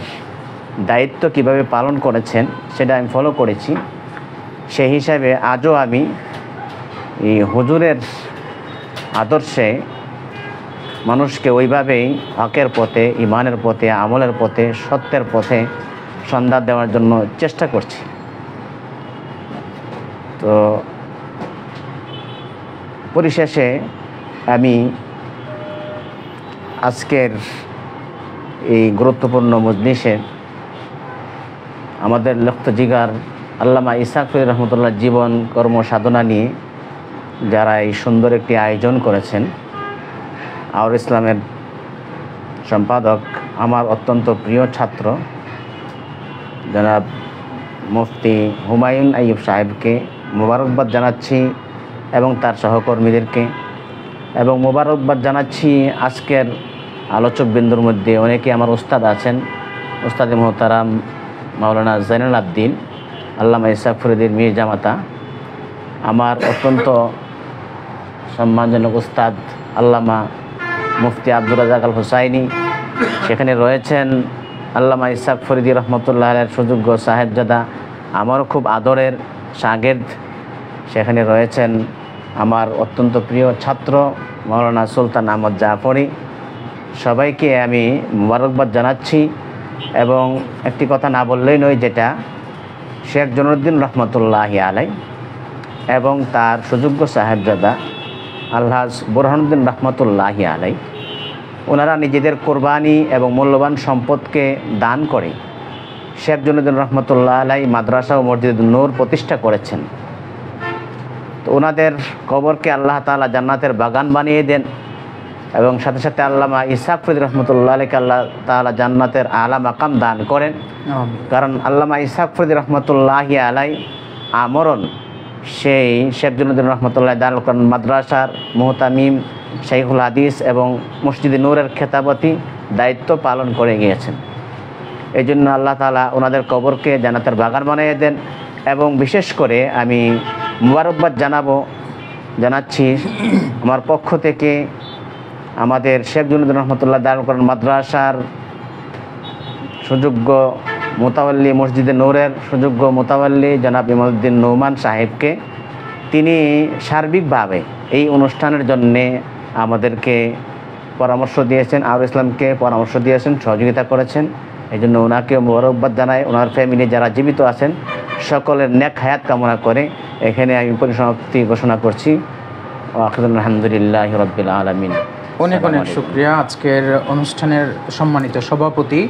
দায়িত্ব কিভাবে পালন করেছেন সেটা আমি ফলো করেছি, সেই হিসাবে আজও আমি এই হুজুরের আদর্শে মানুষকে ওইভাবেই হকের পথে, ইমানের পথে, আমলের পথে, সত্যের পথে সন্ধান দেওয়ার জন্য চেষ্টা করছি। তো পরিশেষে আমি আজকের এই গুরুত্বপূর্ণ মজলিসে আমাদের লক্ষ্য জিগার আল্লামা ইসহাক ফরিদী রহমতুল্লাহ জীবন কর্ম সাধনা নিয়ে যারা এই সুন্দর একটি আয়োজন করেছেন, আওয়ার ইসলামের সম্পাদক আমার অত্যন্ত প্রিয় ছাত্র জনাব মুফতি হুমায়ুন আইয়ুব সাহেবকে মোবারকবাদ জানাচ্ছি এবং তার সহকর্মীদেরকে, এবং মোবারকবাদ জানাচ্ছি আজকের আলোচক বিন্দুর মধ্যে অনেকে আমার উস্তাদ আছেন, উস্তাদে মোহতারাম মাওলানা জাইনুল আবদিন আল্লামা ইসহাক ফরিদীর মীর জামাতা, আমার অত্যন্ত সম্মানজনক উস্তাদ আল্লামা মুফতি আব্দুর রাজ্জাক আল হুসাইনি, সেখানে রয়েছেন আল্লামা ইসহাক ফরিদী রহমতুল্লাহ আলাইহির সুযোগ্য সাহেবজাদা, আমারও খুব আদরের শাগির্দ, সেখানে রয়েছেন আমার অত্যন্ত প্রিয় ছাত্র মাওলানা সুলতান আহমদ জাফরি। সবাইকে আমি মোবারকবাদ জানাচ্ছি। এবং একটি কথা না বললেই নয়, যেটা শেখ জনুদ্দিন রহমতুল্লাহি আলাই এবং তার সুযোগ্য সাহেবজাদা আলহাজ বুরহানুদ্দিন রহমতুল্লাহি আলাই, ওনারা নিজেদের কোরবানি এবং মূল্যবান সম্পদকে দান করে শেখ জনুদ্দিন রহমতুল্লাহ আলাই মাদ্রাসা ও মসজিদ নূর প্রতিষ্ঠা করেছেন। তো ওনাদের কবরকে আল্লাহ তাআলা জান্নাতের বাগান বানিয়ে দেন এবং সাথে সাথে আল্লামা ইসহাক ফরিদী রহমতুল্লাহ আলাইকে আল্লাহ তাআলা জান্নাতের আলা মাকাম দান করেন। কারণ আল্লামা ইসহাক ফরিদী রহমতুল্লাহি আলাই আমরণ সেই শেখ জনুদ্দিন রহমতুল্লাহ দারুল কোরআন মাদ্রাসার মুহতামিম, শাইখুল হাদিস এবং মসজিদে নূরের খেতাবতী দায়িত্ব পালন করে গিয়েছেন। এই জন্য আল্লাহ তাআলা ওনাদের কবরকে জান্নাতের বাগান বানিয়ে দেন। এবং বিশেষ করে আমি মুবারকবাদ জানাচ্ছি আমার পক্ষ থেকে আমাদের শেখ জনুদ্দিন রহমতুল্লাহ দারুল কোরআন মাদ্রাসার সুযোগ্য মোতাওয়াল্লি, মসজিদে নূরের সুযোগ্য মোতাওয়াল্লি জনাব ইমামউদ্দিন নৌমান সাহেবকে, তিনি সার্বিকভাবে এই অনুষ্ঠানের জন্যে আমাদেরকে পরামর্শ দিয়েছেন, আওয়ার ইসলামকে পরামর্শ দিয়েছেন, সহযোগিতা করেছেন। এই জন্য ওনাকেও মোবারকবাদ জানাই। ওনার ফ্যামিলি যারা জীবিত আছেন সকলের নেক হায়াত কামনা করে এখানে আমি পরিসমাপ্তি ঘোষণা করছি। আলহামদুলিল্লাহি রাব্বিল আলামিন।
অনেক অনেক শুকরিয়া। আজকের অনুষ্ঠানের সম্মানিত সভাপতি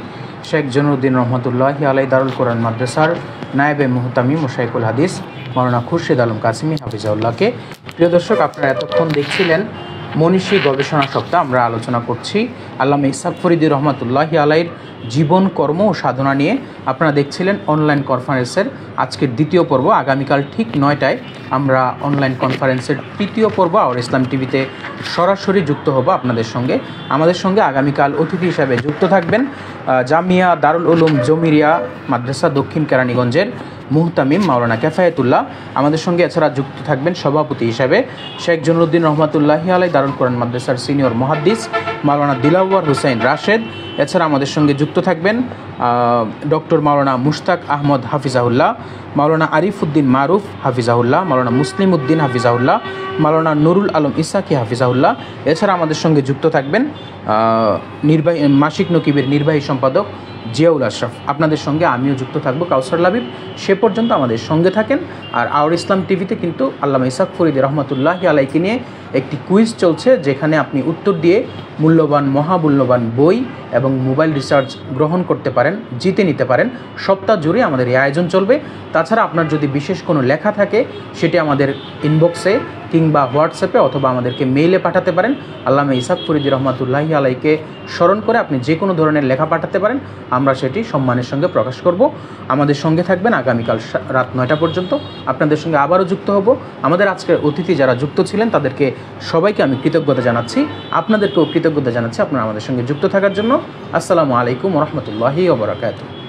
শেখ জনুদ্দিন রহমতুল্লাহি আলাই দারুল কোরআন মাদ্রাসার নায়েবে মুহতামিম ও শাইখুল হাদিস মাওলানা খুরশিদ আলম কাসিমি হাফিজাউল্লাহকে। প্রিয় দর্শক, আপনারা এতক্ষণ দেখছিলেন মনীষী গবেষণা সপ্তাহ আমরা আলোচনা করছি আল্লামা ইসহাক ফরিদী রহমাতুল্লাহি আলাইহির জীবন, কর্ম ও সাধনা নিয়ে। আপনারা দেখছিলেন অনলাইন কনফারেন্সের আজকের দ্বিতীয় পর্ব। আগামীকাল ঠিক 9টায় আমরা অনলাইন কনফারেন্সের তৃতীয় পর্ব আওয়ার ইসলাম টিভিতে সরাসরি যুক্ত হব আপনাদের সঙ্গে। আমাদের সঙ্গে আগামীকাল অতিথি হিসাবে যুক্ত থাকবেন জামিয়া দারুল উলুম জমিরিয়া মাদ্রাসা দক্ষিণ কেরানীগঞ্জের মুহতামিম মাওলানা কেফায়েতুল্লাহ। আমাদের সঙ্গে এছাড়া যুক্ত থাকবেন সভাপতি হিসাবে শেখ জনুদ্দিন রহমাতুল্লাহি আলাই দারুল কোরআন মাদ্রাসার সিনিয়র মুহাদ্দিস মাওলানা দিলাওয়ার হুসাইন রাশেদ। এছাড়া আমাদের সঙ্গে যুক্ত থাকবেন ডক্টর মাওলানা মুশতাক আহমদ হাফিজাহুল্লাহ, মাওলানা আরিফ উদ্দিন মারুফ হাফিজাহুল্লাহ, মাওলানা মুসলিম উদ্দিন হাফিজাহুল্লাহ, মাওলানা নুরুল আলম ইসাকি হাফিজাহুল্লাহ। এছাড়া আমাদের সঙ্গে যুক্ত থাকবেন মাসিক নকিবের নির্বাহী সম্পাদক জিয়াউল আশরাফ। আপনাদের সঙ্গে আমিও যুক্ত থাকবো কাউসার লাবিব। সে পর্যন্ত আমাদের সঙ্গে থাকেন। আর আওয়ার ইসলাম টিভিতে কিন্তু আল্লামা ইসহাক ফরিদী রহমাতুল্লাহি আলাইকে নিয়ে একটি কুইজ চলছে, যেখানে আপনি উত্তর দিয়ে মহামূল্যবান বই এবং মোবাইল রিচার্জ গ্রহণ করতে পারেন, জিতে নিতে পারেন। সপ্তাহ জুড়ে আমাদের এই আয়োজন চলবে। তাছাড়া আপনার যদি বিশেষ কোনো লেখা থাকে সেটি আমাদের ইনবক্সে কিংবা হোয়াটসঅ্যাপে অথবা আমাদেরকে মেইলে পাঠাতে পারেন। আল্লামা ইসহাক ফরিদী রহমাতুল্লাহি আলাইকে স্মরণ করে আপনি যে কোনো ধরনের লেখা পাঠাতে পারেন, আমরা সেটি সম্মানের সঙ্গে প্রকাশ করব। আমাদের সঙ্গে থাকবেন আগামীকাল রাত 9টা পর্যন্ত। আপনাদের সঙ্গে আবারও যুক্ত হব। আমাদের আজকের অতিথি যারা যুক্ত ছিলেন তাদেরকে সবাইকে আমি কৃতজ্ঞতা জানাচ্ছি, আপনাদেরকেও কৃতজ্ঞতা জানাচ্ছি আপনারা আমাদের সঙ্গে যুক্ত থাকার জন্য। আসসালামু আলাইকুম ওয়া রাহমাতুল্লাহি ওয়া বারাকাতুহু।